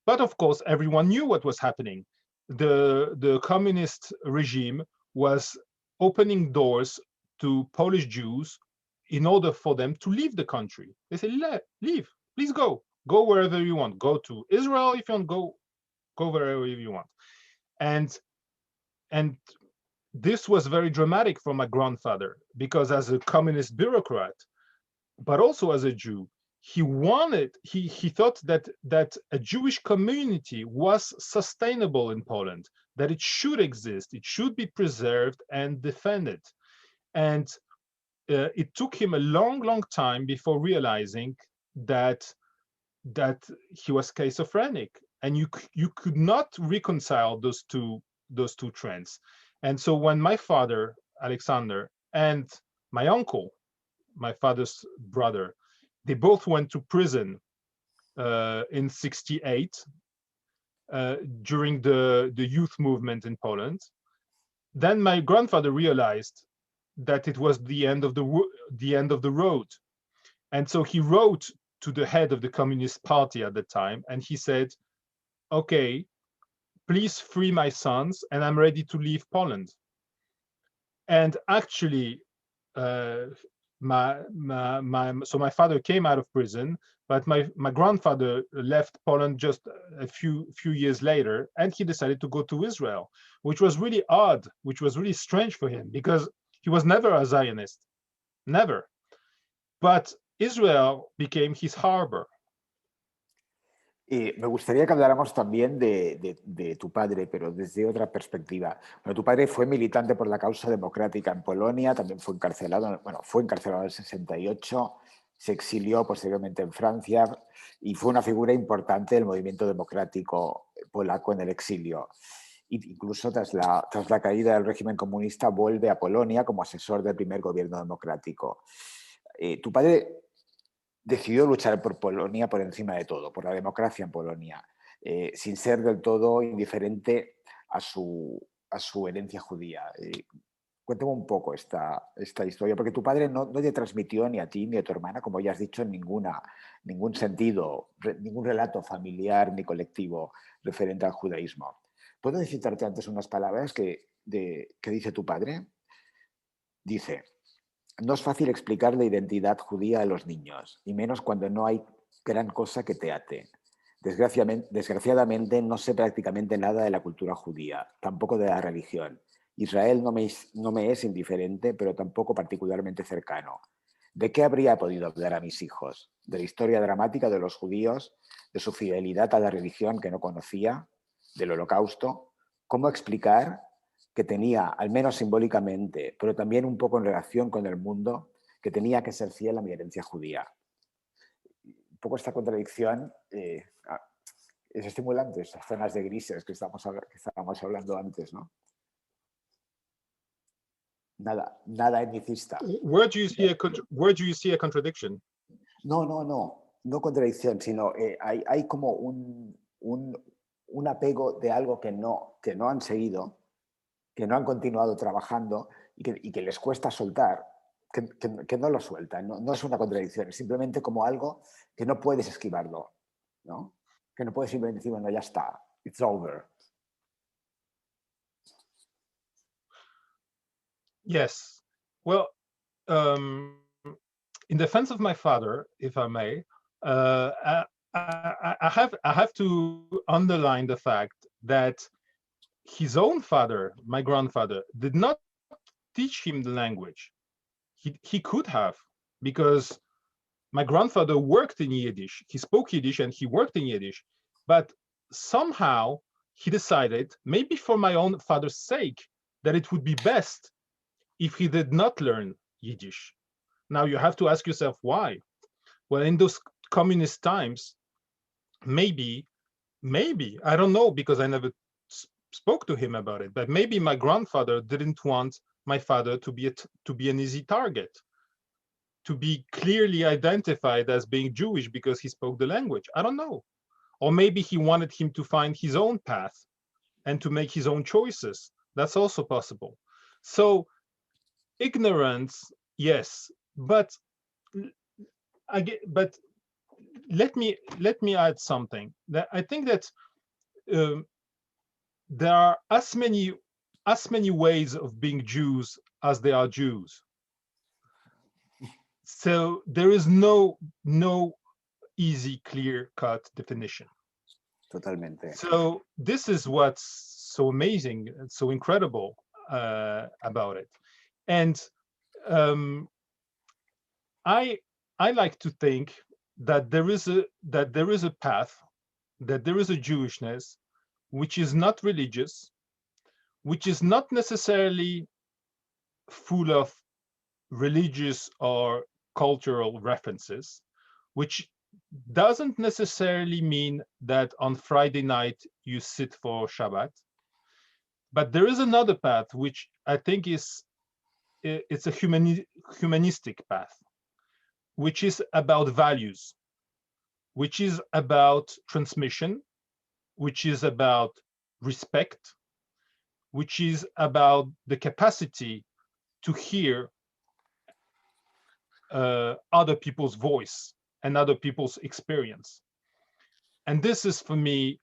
But of course, everyone knew what was happening. The communist regime was opening doors to Polish Jews in order for them to leave the country. They say, leave, please go wherever you want. Go to Israel if you want, go wherever you want. And this was very dramatic for my grandfather, because as a communist bureaucrat, but also as a Jew, he thought that a Jewish community was sustainable in Poland, that it should exist, it should be preserved and defended. And it took him a long time before realizing that he was schizophrenic, and you could not reconcile those two trends. And so when my father, Alexander, and my uncle, my father's brother, they both went to prison in '68 during the youth movement in Poland, then my grandfather realized that it was the end of the road. And so he wrote to the head of the Communist Party at the time, and he said, okay, please free my sons, and I'm ready to leave Poland. And actually, so my father came out of prison, but my grandfather left Poland just a few years later, and he decided to go to Israel, which was really odd, which was really strange for him, because he was never a Zionist, never. But Israel became his harbor. Me gustaría que habláramos también de tu padre, pero desde otra perspectiva. Bueno, tu padre fue militante por la causa democrática en Polonia, también fue encarcelado, fue encarcelado en el 68, se exilió posteriormente en Francia y fue una figura importante del movimiento democrático polaco en el exilio. Incluso tras la caída del régimen comunista vuelve a Polonia como asesor del primer gobierno democrático. Tu padre decidió luchar por Polonia por encima de todo, por la democracia en Polonia, sin ser del todo indiferente a su herencia judía. Cuéntame un poco esta historia, porque tu padre no te transmitió ni a ti ni a tu hermana, como ya has dicho, ningún sentido, ningún relato familiar ni colectivo referente al judaísmo. ¿Puedo citarte antes unas palabras que dice tu padre? Dice: no es fácil explicar la identidad judía a los niños, y menos cuando no hay gran cosa que te ate. Desgraciadamente no sé prácticamente nada de la cultura judía, tampoco de la religión. Israel no me es indiferente, pero tampoco particularmente cercano. ¿De qué habría podido hablar a mis hijos? ¿De la historia dramática de los judíos? ¿De su fidelidad a la religión que no conocía? ¿Del Holocausto? ¿Cómo explicar que tenía, al menos simbólicamente, pero también un poco en relación con el mundo, que tenía que ser fiel a mi herencia judía? Un poco esta contradicción es estimulante, estas zonas de grises que estábamos hablando antes, ¿no? Nada etnicista. Where do you see a contradiction? No contradicción, sino hay como un apego de algo que no han seguido, que no han continuado trabajando y que les cuesta soltar, que no lo sueltan. No es una contradicción, es simplemente como algo que no puedes esquivarlo, ¿no? Que no puedes simplemente decir, bueno, ya está, it's over. Yes. Well, in defense of my father, if I may, I have to underline the fact that his own father, my grandfather, did not teach him the language. He could have, because my grandfather worked in Yiddish. He spoke Yiddish and he worked in Yiddish, but somehow he decided, maybe for my own father's sake, that it would be best if he did not learn Yiddish. Now you have to ask yourself why. Well, in those communist times, maybe, I don't know, because I never spoke to him about it, but maybe my grandfather didn't want my father to be an easy target, to be clearly identified as being Jewish because he spoke the language. I don't know. Or maybe he wanted him to find his own path and to make his own choices. That's also possible. So ignorance, yes, but let me add something. That I think that there are as many ways of being Jews as there are Jews. So there is no easy, clear-cut definition. Totalmente. So this is what's so amazing and so incredible about it. And I like to think that there is a path, that there is a Jewishness which is not religious, which is not necessarily full of religious or cultural references, which doesn't necessarily mean that on Friday night you sit for Shabbat. But there is another path which I think it's a humanistic path, which is about values, which is about transmission, which is about respect, which is about the capacity to hear other people's voice and other people's experience. And this is, for me,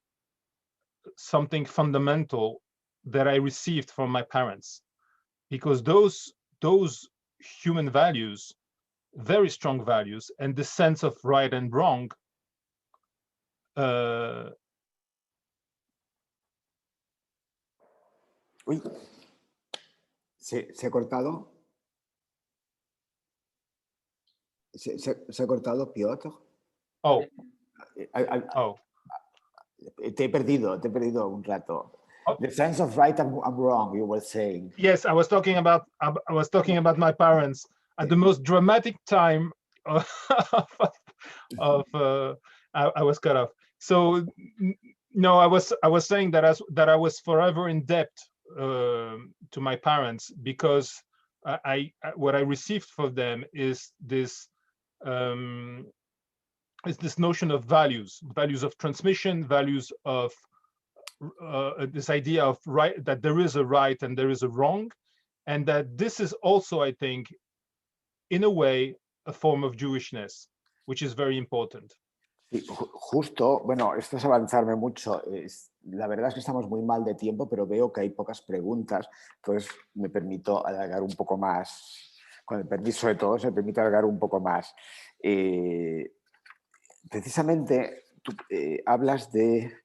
something fundamental that I received from my parents, because those human values, very strong values, and the sense of right and wrong, Uy, ¿se ha cortado? ¿Se ha cortado, Piotr? Oh. Te he perdido un rato. The sense of right and wrong, you were saying. Yes, I was talking about my parents at the most dramatic time I was cut off. So no, I was saying that I was forever in debt to my parents, because what I received from them is this notion of values of transmission, values of this idea of right, that there is a right and there is a wrong, and that this is also, I think, in a way, a form of Jewishness, which is very important. Sí, justo, bueno, esto es avanzarme mucho. La verdad es que estamos muy mal de tiempo, pero veo que hay pocas preguntas, entonces me permito alargar un poco más. Con el permiso de todos, me permito alargar un poco más. Precisamente, tú hablas de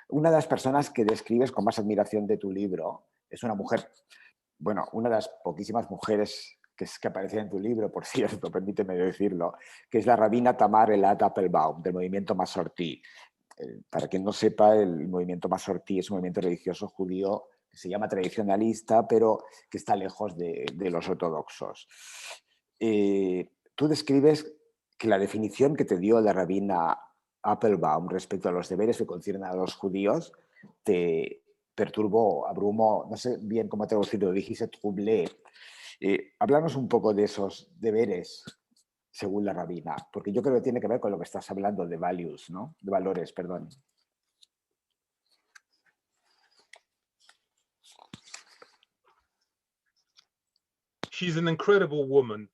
una de las personas que describes con más admiración de tu libro. Es una mujer, bueno, una de las poquísimas mujeres que aparece en tu libro, por cierto, permíteme decirlo, que es la rabina Tamar Elad Applebaum, del movimiento Masortí. Para quien no sepa, el movimiento Masortí es un movimiento religioso judío que se llama tradicionalista, pero que está lejos de los ortodoxos. Tú describes que la definición que te dio la rabina Applebaum respecto a los deberes que conciernen a los judíos te perturbó, abrumó, no sé bien cómo traducirlo, dijiste troublé. Háblanos un poco de esos deberes según la rabina, porque yo creo que tiene que ver con lo que estás hablando de values, ¿no? De valores, perdón. She's an incredible woman.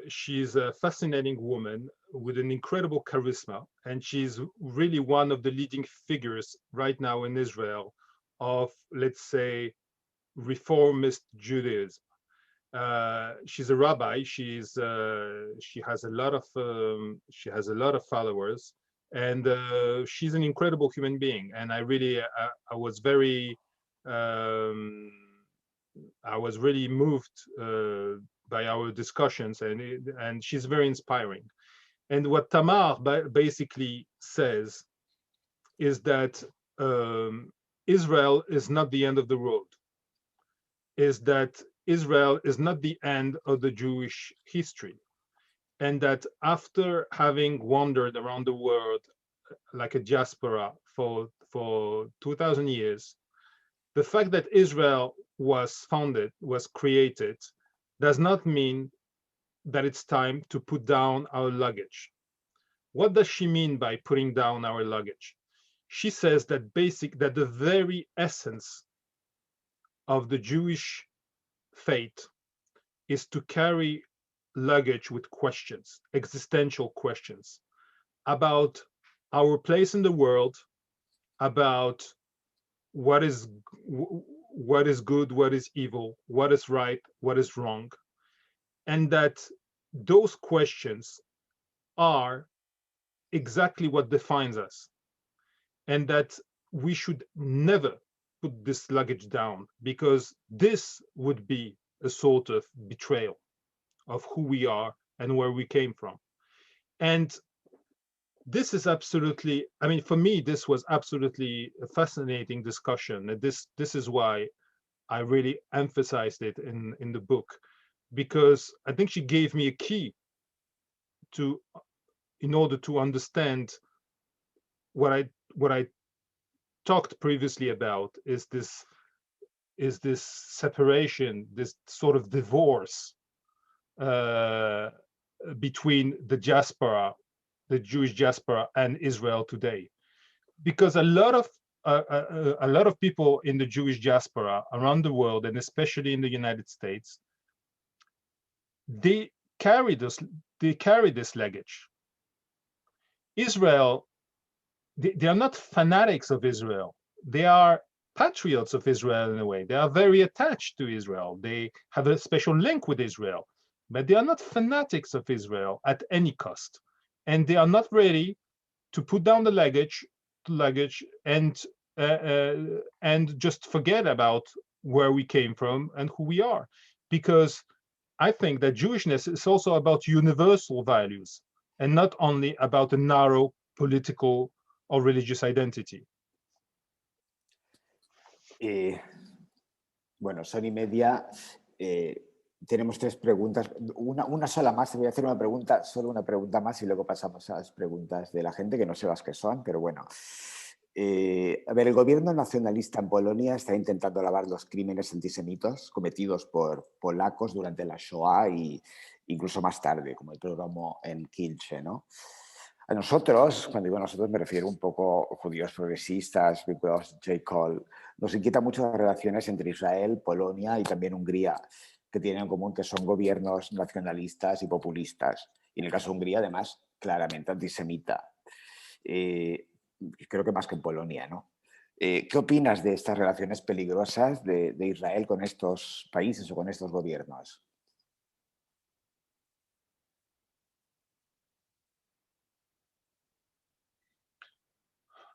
She's a fascinating woman with an incredible charisma, and she's really one of the leading figures right now in Israel of, let's say, reformist Judaism. She's a rabbi. She has a lot of followers, and she's an incredible human being. And I really I was really moved by our discussions, and she's very inspiring. And what Tamar basically says is that Israel is not the end of the road. Is that Israel is not the end of the Jewish history, and that after having wandered around the world like a diaspora for 2,000 years, the fact that Israel was founded, was created, does not mean that it's time to put down our luggage. What does she mean by putting down our luggage? She says that that the very essence of the Jewish fate is to carry luggage with questions, existential questions about our place in the world, about what is good, what is evil, what is right, what is wrong, and that those questions are exactly what defines us, and that we should never put this luggage down, because this would be a sort of betrayal of who we are and where we came from. And this is absolutely, I mean, for me, this was absolutely a fascinating discussion. And this is why I really emphasized it in the book, because I think she gave me a key in order to understand what I talked previously about, is this separation, this sort of divorce between the diaspora, the Jewish diaspora, and Israel today, because a lot of people in the Jewish diaspora around the world, and especially in the United States, they carry this luggage. Israel, they are not fanatics of Israel. They are patriots of Israel in a way. They are very attached to Israel. They have a special link with Israel, but they are not fanatics of Israel at any cost. And they are not ready to put down the luggage and just forget about where we came from and who we are. Because I think that Jewishness is also about universal values and not only about a narrow political or religious identity. Bueno, son y media. Tenemos 3 preguntas. Una sola más. Te voy a hacer solo una pregunta más y luego pasamos a las preguntas de la gente, que no sé las que son, pero bueno. A ver, el gobierno nacionalista en Polonia está intentando lavar los crímenes antisemitas cometidos por polacos durante la Shoah e incluso más tarde, como el programa en Kielce, ¿no? A nosotros, cuando digo nosotros me refiero un poco a judíos progresistas, vinculados a J. Cole, nos inquieta mucho las relaciones entre Israel, Polonia y también Hungría, que tienen en común que son gobiernos nacionalistas y populistas. Y en el caso de Hungría, además, claramente antisemita. Creo que más que en Polonia, ¿no? ¿Qué opinas de estas relaciones peligrosas de Israel con estos países o con estos gobiernos?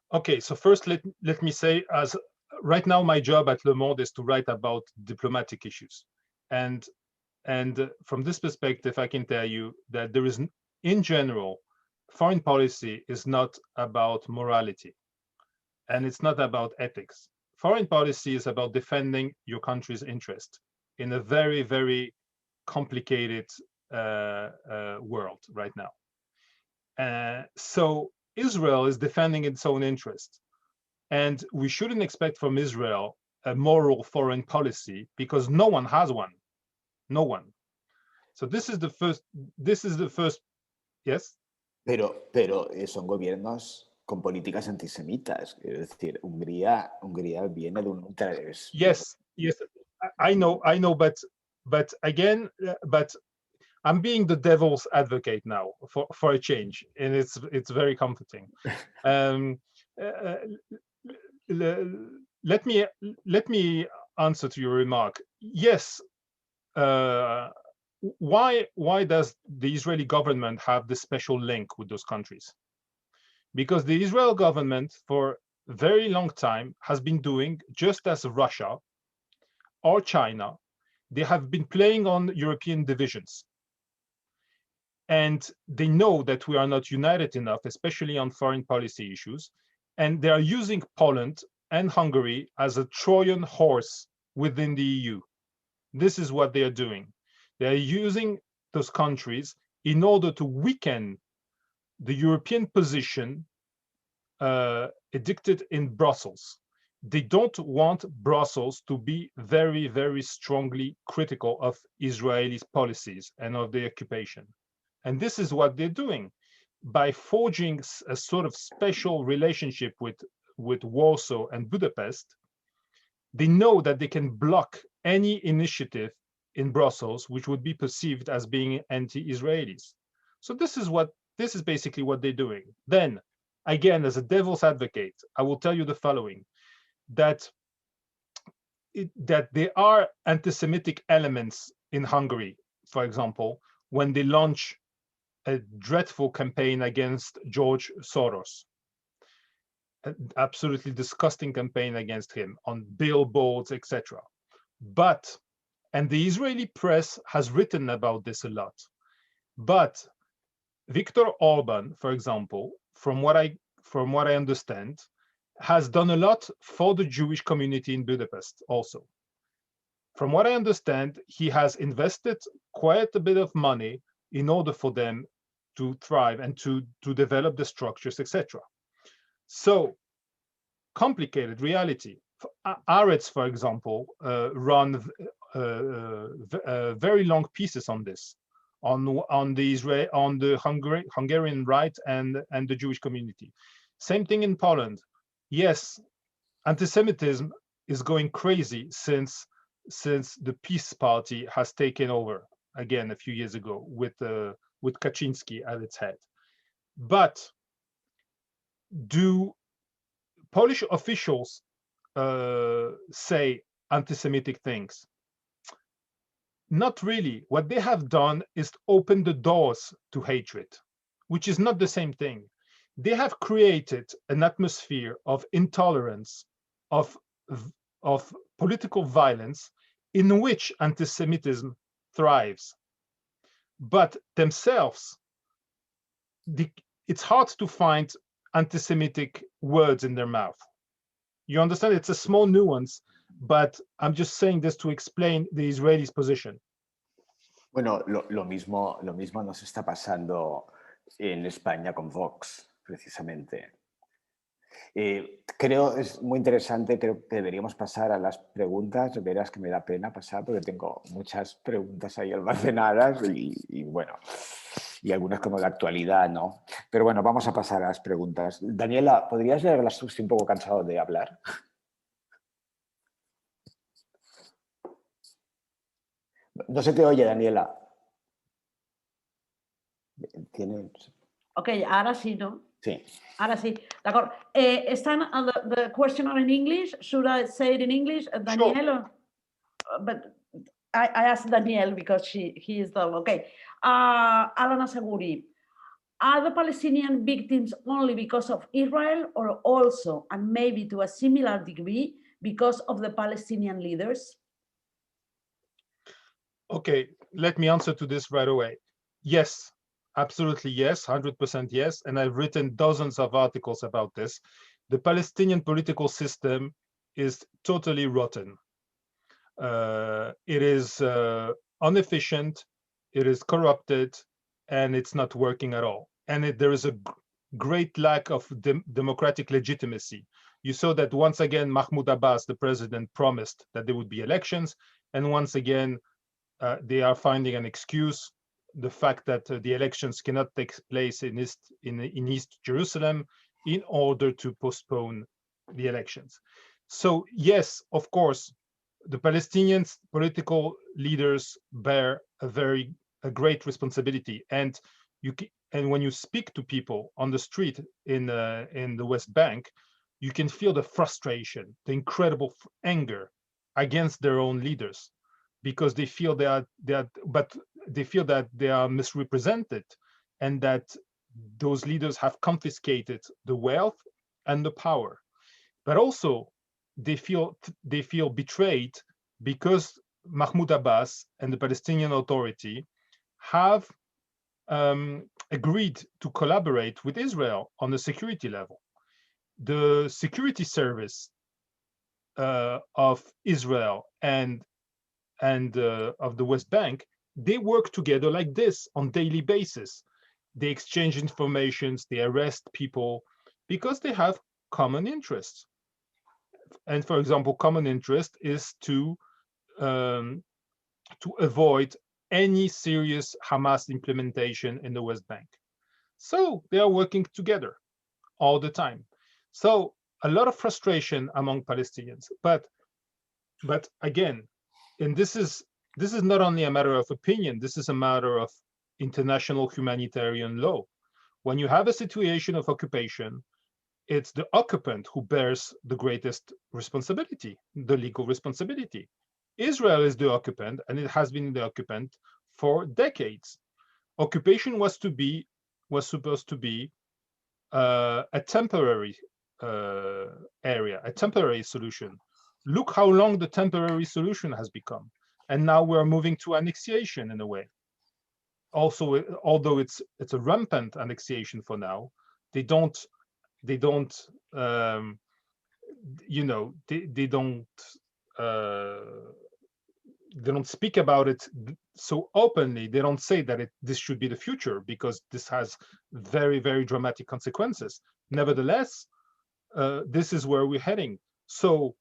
Okay, so first let me say, as right now my job at Le Monde is to write about diplomatic issues, and from this perspective I can tell you that there is, in general, foreign policy is not about morality and it's not about ethics. Foreign policy is about defending your country's interest in a very, very complicated world right now. So Israel is defending its own interest, and we shouldn't expect from Israel a moral foreign policy because no one has one. No one. So this is the first. Yes. Pero son gobiernos con políticas antisemitas. Es decir, Hungría viene de un interés. Yes, I know, but again, but I'm being the devil's advocate now for a change, and it's very comforting. Let me answer to your remark. Yes, why does the Israeli government have this special link with those countries? Because the Israel government for a very long time has been doing just as Russia or China. They have been playing on European divisions. And they know that we are not united enough, especially on foreign policy issues. And they are using Poland and Hungary as a Trojan horse within the EU. This is what they are doing. They are using those countries in order to weaken the European position edicted in Brussels. They don't want Brussels to be very, very strongly critical of Israeli policies and of the occupation. And this is what they're doing by forging a sort of special relationship with Warsaw and Budapest. They know that they can block any initiative in Brussels which would be perceived as being anti-Israelis. So this is basically what they're doing. Then, again, as a devil's advocate, I will tell you the following: that there are anti-Semitic elements in Hungary, for example, when they launch a dreadful campaign against George Soros, an absolutely disgusting campaign against him on billboards, etc. And the Israeli press has written about this a lot. But Viktor Orban, for example, from what I understand, has done a lot for the Jewish community in Budapest also. From what I understand, he has invested quite a bit of money in order for them to thrive and to develop the structures, etc. So, complicated reality. Aretz, for example, run very long pieces on this, on the Hungarian right and the Jewish community. Same thing in Poland. Yes, anti-Semitism is going crazy since the Peace Party has taken over again a few years ago with Kaczynski at its head. But do Polish officials say anti-Semitic things? Not really. What they have done is open the doors to hatred, which is not the same thing. They have created an atmosphere of intolerance, of political violence, in which anti-Semitism thrives. But themselves, it's hard to find anti-Semitic words in their mouth. You understand? It's a small nuance, but I'm just saying this to explain the Israelis' position. Bueno, lo mismo nos está pasando en España con Vox, precisamente. Creo es muy interesante, creo que deberíamos pasar a las preguntas. Verás que me da pena pasar porque tengo muchas preguntas ahí almacenadas y bueno, y algunas como de actualidad, ¿no? Pero bueno, vamos a pasar a las preguntas. Daniela, ¿podrías leerlas? Estoy un poco cansado de hablar. No se te oye, Daniela. ¿Tiene? Ok, ahora sí, ¿no? Sí. Ahora sí, d'acord. Están the question are in English. Should I say it in English, Daniel? Sure. But I asked Daniel because he is the okay. Alana Saguri, are the Palestinian victims only because of Israel, or also, and maybe to a similar degree, because of the Palestinian leaders? Okay, let me answer to this right away. Yes, absolutely yes, 100% yes. And I've written dozens of articles about this. The Palestinian political system is totally rotten. It is inefficient, it is corrupted, and it's not working at all. And there is a great lack of democratic legitimacy. You saw that once again, Mahmoud Abbas, the president, promised that there would be elections. And once again, they are finding an excuse, the fact that the elections cannot take place in East Jerusalem in order to postpone the elections. So yes, of course, the Palestinian political leaders bear a great responsibility. And when you speak to people on the street in the West Bank, you can feel the frustration, the incredible anger against their own leaders, because they feel that they are misrepresented, and that those leaders have confiscated the wealth and the power. But also they feel betrayed because Mahmoud Abbas and the Palestinian Authority have agreed to collaborate with Israel on the security level. The security service of Israel and of the West Bank, they work together like this on daily basis. They exchange information, they arrest people because they have common interests. And for example, common interest is to avoid any serious Hamas implementation in the West Bank. So they are working together all the time. So a lot of frustration among Palestinians, but again, and this is not only a matter of opinion, this is a matter of international humanitarian law. When you have a situation of occupation, it's the occupant who bears the greatest responsibility, the legal responsibility. Israel is the occupant, and it has been the occupant for decades. Occupation was supposed to be a temporary area, a temporary solution. Look how long the temporary solution has become. And now we're moving to annexation in a way. Also, although it's a rampant annexation for now, they don't speak about it so openly. They don't say that this should be the future, because this has very, very dramatic consequences. Nevertheless, this is where we're heading. So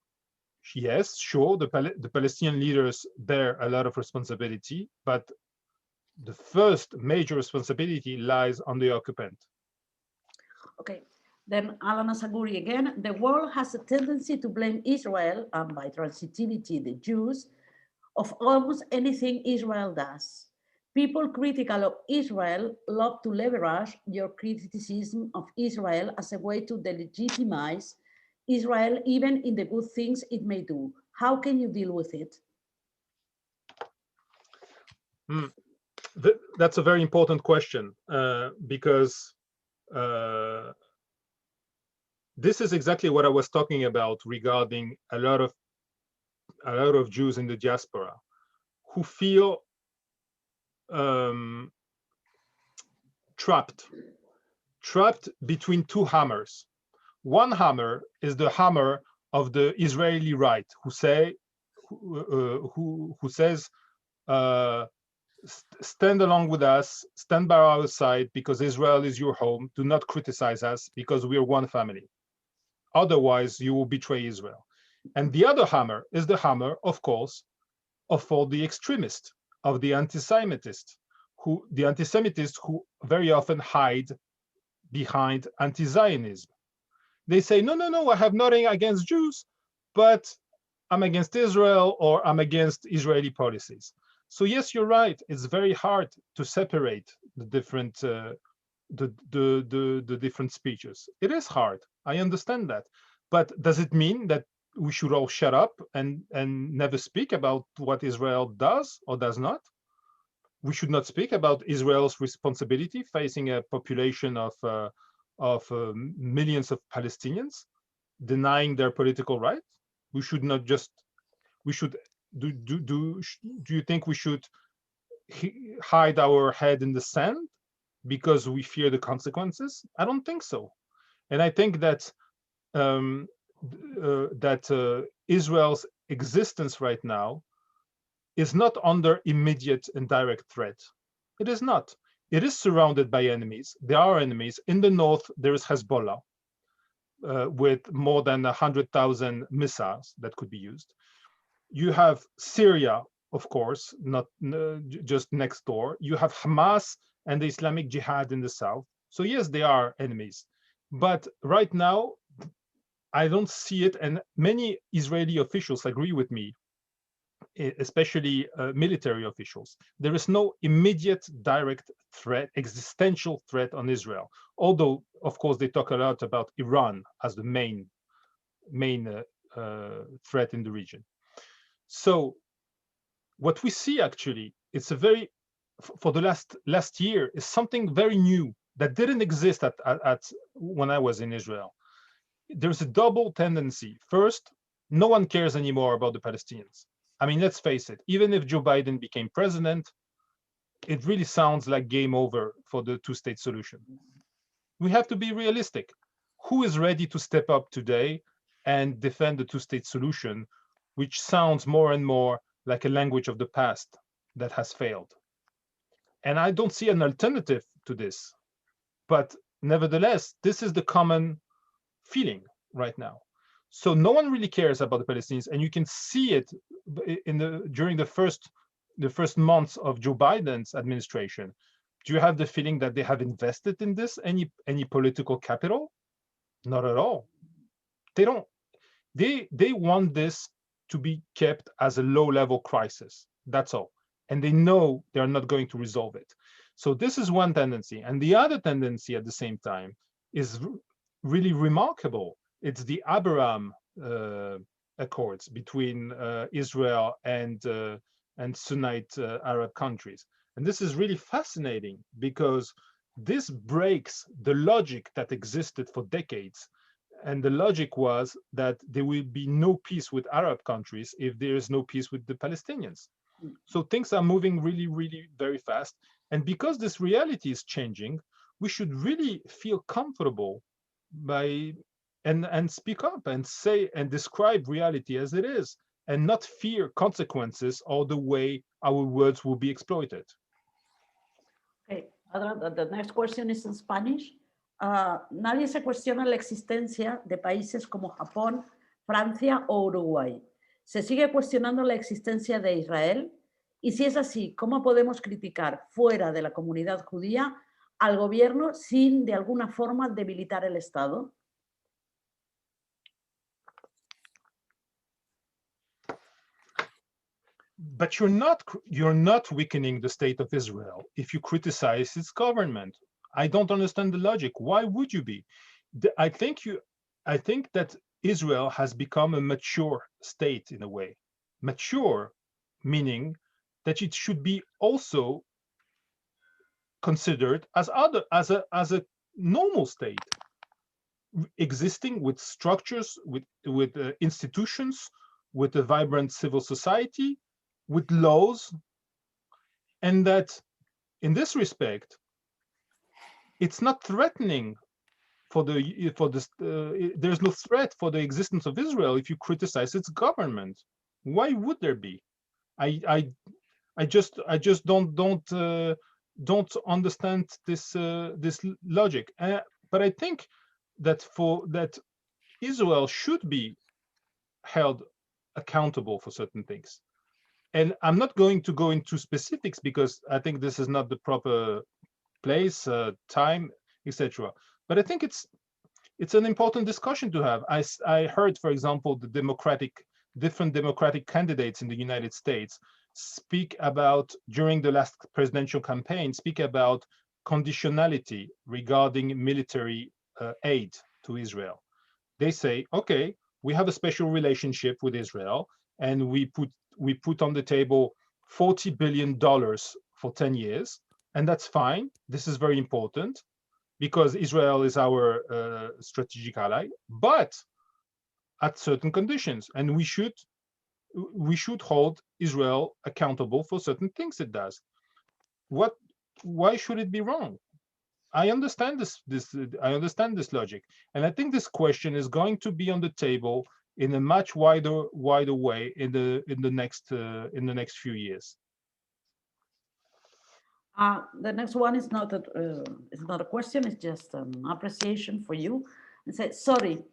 yes, sure, the Palestinian leaders bear a lot of responsibility, but the first major responsibility lies on the occupant. Okay, then Alana Saguri again. The world has a tendency to blame Israel, and by transitivity the Jews, of almost anything Israel does. People critical of Israel love to leverage your criticism of Israel as a way to delegitimize Israel, even in the good things it may do. How can you deal with it? That's a very important question, because this is exactly what I was talking about regarding a lot of Jews in the diaspora who feel trapped between two hammers. One hammer is the hammer of the Israeli right, who says, stand along with us, stand by our side, because Israel is your home. Do not criticize us, because we are one family. Otherwise, you will betray Israel. And the other hammer is the hammer, of course, of all the extremists, of the anti-Semitists, who very often hide behind anti-Zionism. They say, no, no, no, I have nothing against Jews, but I'm against Israel, or I'm against Israeli policies. So yes, you're right. It's very hard to separate the different the different speeches. It is hard. I understand that. But does it mean that we should all shut up and never speak about what Israel does or does not? We should not speak about Israel's responsibility facing a population of millions of Palestinians, denying their political rights. We should not just. We should do you think we should hide our head in the sand because we fear the consequences? I don't think so. And I think that Israel's existence right now is not under immediate and direct threat. It is not. It is surrounded by enemies. There are enemies. In the north, there is Hezbollah with more than 100,000 missiles that could be used. You have Syria, of course, not just next door. You have Hamas and the Islamic Jihad in the south. So yes, they are enemies. But right now, I don't see it. And many Israeli officials agree with me, especially military officials. There is no immediate direct threat, existential threat on Israel. Although, of course, they talk a lot about Iran as the main threat in the region. So what we see actually, it's a very, for the last year, is something very new that didn't exist at when I was in Israel. There's a double tendency. First, no one cares anymore about the Palestinians. I mean, let's face it, even if Joe Biden became president, it really sounds like game over for the two-state solution. We have to be realistic. Who is ready to step up today and defend the two-state solution, which sounds more and more like a language of the past that has failed? And I don't see an alternative to this. But nevertheless, this is the common feeling right now. So no one really cares about the Palestinians, and you can see it during the first months of Joe Biden's administration. Do you have the feeling that they have invested in this any political capital? Not at all. They don't. They want this to be kept as a low-level crisis. That's all, and they know they are not going to resolve it. So this is one tendency, and the other tendency at the same time is really remarkable. It's the Abraham Accords between Israel and Sunnite Arab countries. And this is really fascinating because this breaks the logic that existed for decades. And the logic was that there will be no peace with Arab countries if there is no peace with the Palestinians. So things are moving really, really very fast. And because this reality is changing, we should really feel comfortable and speak up and say and describe reality as it is, and not fear consequences or the way our words will be exploited. Okay, the next question is in Spanish. Nadie se cuestiona la existencia de países como Japón, Francia o Uruguay. ¿Se sigue cuestionando la existencia de Israel? Y si es así, ¿cómo podemos criticar fuera de la comunidad judía al gobierno sin de alguna forma debilitar el Estado? But you're not weakening the state of Israel if you criticize its government. I don't understand the logic. Why would you be? I think that Israel has become a mature state in a way. Mature meaning that it should be also considered as a normal state, existing with structures, with institutions, with a vibrant civil society, with laws, and that in this respect, it's not threatening there's no threat for the existence of Israel if you criticize its government. Why would there be? I just don't understand this logic. But I think that Israel should be held accountable for certain things. And I'm not going to go into specifics because I think this is not the proper place, time, etc. But I think it's an important discussion to have. I heard, for example, the different democratic candidates in the United States speak about, during the last presidential campaign, speak about conditionality regarding military aid to Israel. They say, okay, we have a special relationship with Israel, and we put on the table $40 billion for 10 years, and that's fine. This is very important because Israel is our strategic ally, but at certain conditions, and we should hold Israel accountable for certain things it does. Why should it be wrong? I understand this logic, and I think this question is going to be on the table in a much wider way in the next few years. The next one is not a question; it's just an appreciation for you. It says, sorry.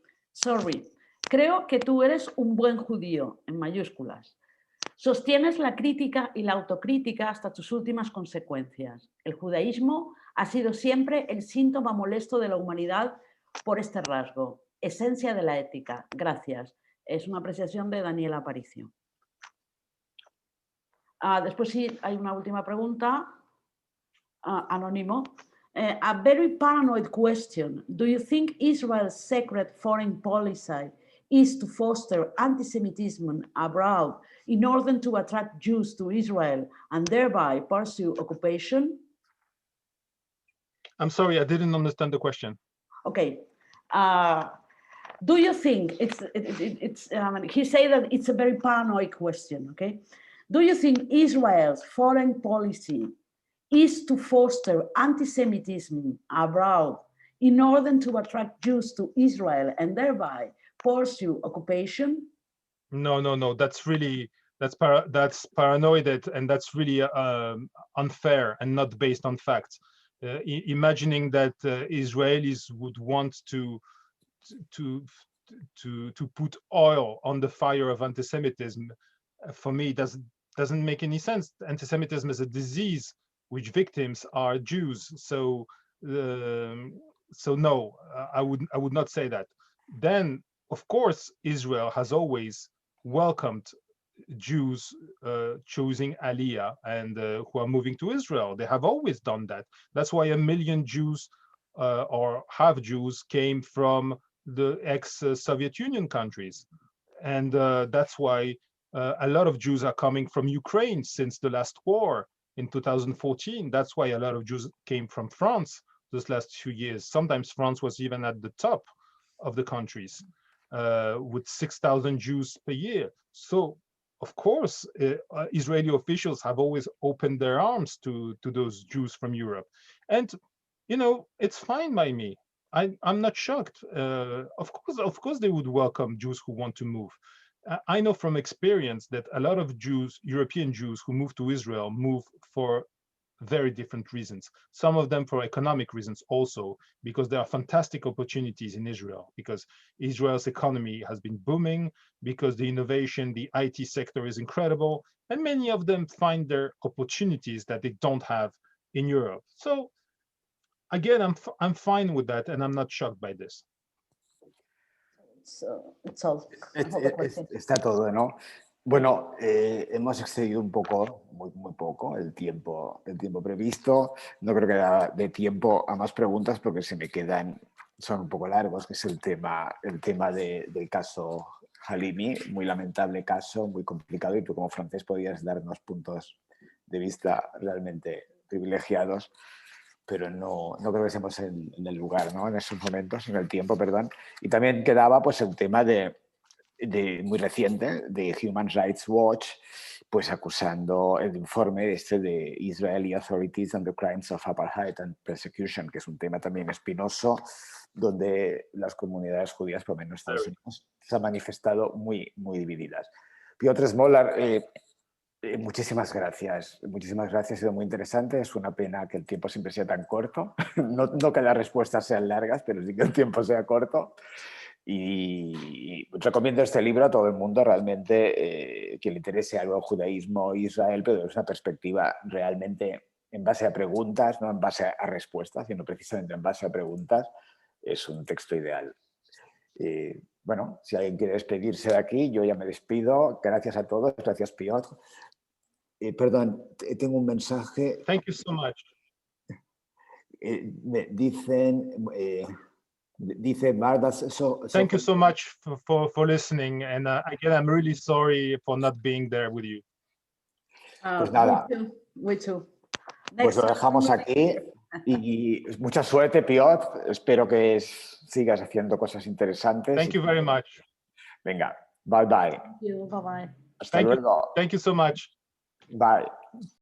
Creo que tú eres un buen judío, en mayúsculas. Sostienes la crítica y la autocrítica hasta tus últimas consecuencias. El judaísmo ha sido siempre el síntoma molesto de la humanidad por este rasgo, esencia de la ética. Gracias. Es una apreciación de Daniela Aparicio. Después sí hay una última pregunta, anónimo. A very paranoid question. Do you think Israel's secret foreign policy is to foster anti-Semitism abroad in order to attract Jews to Israel and thereby pursue occupation? I'm sorry, I didn't understand the question. Okay. Do you think he said that it's a very paranoid question, okay? Do you think Israel's foreign policy is to foster anti-Semitism abroad in order to attract Jews to Israel and thereby pursue occupation? No. That's paranoid, and that's really unfair and not based on facts. Imagining that Israelis would want to put oil on the fire of anti-Semitism, for me, doesn't make any sense. Anti-Semitism is a disease which victims are Jews. So no, I would not say that. Then, of course, Israel has always welcomed Jews choosing Aliyah and who are moving to Israel. They have always done that. That's why 1 million Jews or half Jews came from the ex-Soviet Union countries. And that's why a lot of Jews are coming from Ukraine since the last war in 2014. That's why a lot of Jews came from France those last few years. Sometimes France was even at the top of the countries with 6,000 Jews per year. So, of course, Israeli officials have always opened their arms to those Jews from Europe. And, it's fine by me. I'm not shocked. Of course, they would welcome Jews who want to move. I know from experience that a lot of Jews, European Jews who move to Israel, move for very different reasons. Some of them for economic reasons also, because there are fantastic opportunities in Israel, because Israel's economy has been booming, because the innovation, the IT sector is incredible, and many of them find their opportunities that they don't have in Europe. So again, I'm fine with that, and I'm not shocked by this. It's all. Está todo, ¿no? Bueno, hemos excedido un poco, muy poco, el tiempo previsto. No creo que dé tiempo a más preguntas porque se me quedan, son un poco largos, que es el tema del caso Halimi, muy lamentable caso, muy complicado, y tú como francés podías darnos puntos de vista realmente privilegiados, pero no creo que estemos en el lugar, ¿no? En esos momentos, en el tiempo, perdón. Y también quedaba pues el tema de muy reciente, de Human Rights Watch, pues acusando el informe de Israeli Authorities and the Crimes of Apartheid and Persecution, que es un tema también espinoso, donde las comunidades judías, por lo menos Estados Unidos, se han manifestado muy divididas. Piotr Smolar, muchísimas gracias, ha sido muy interesante. Es una pena que el tiempo siempre sea tan corto, no que las respuestas sean largas, pero sí que el tiempo sea corto. Y recomiendo este libro a todo el mundo, realmente, que le interese algo el judaísmo e Israel, pero desde una perspectiva realmente en base a preguntas, no en base a respuestas, sino precisamente en base a preguntas. Es un texto ideal. Bueno, si alguien quiere despedirse de aquí, yo ya me despido. Gracias a todos. Gracias, Piotr. Perdón, tengo un mensaje. Thank you so much. Me dicen... dice Mardas, Thank you so much for listening. And again, I'm really sorry for not being there with you. Pues nada. We too. Pues lo dejamos aquí. Y mucha suerte, Piotr. Espero que sigas haciendo cosas interesantes. Thank you very much. Venga, bye bye. Thank you. Bye bye. Hasta luego. Thank you so much. Bye.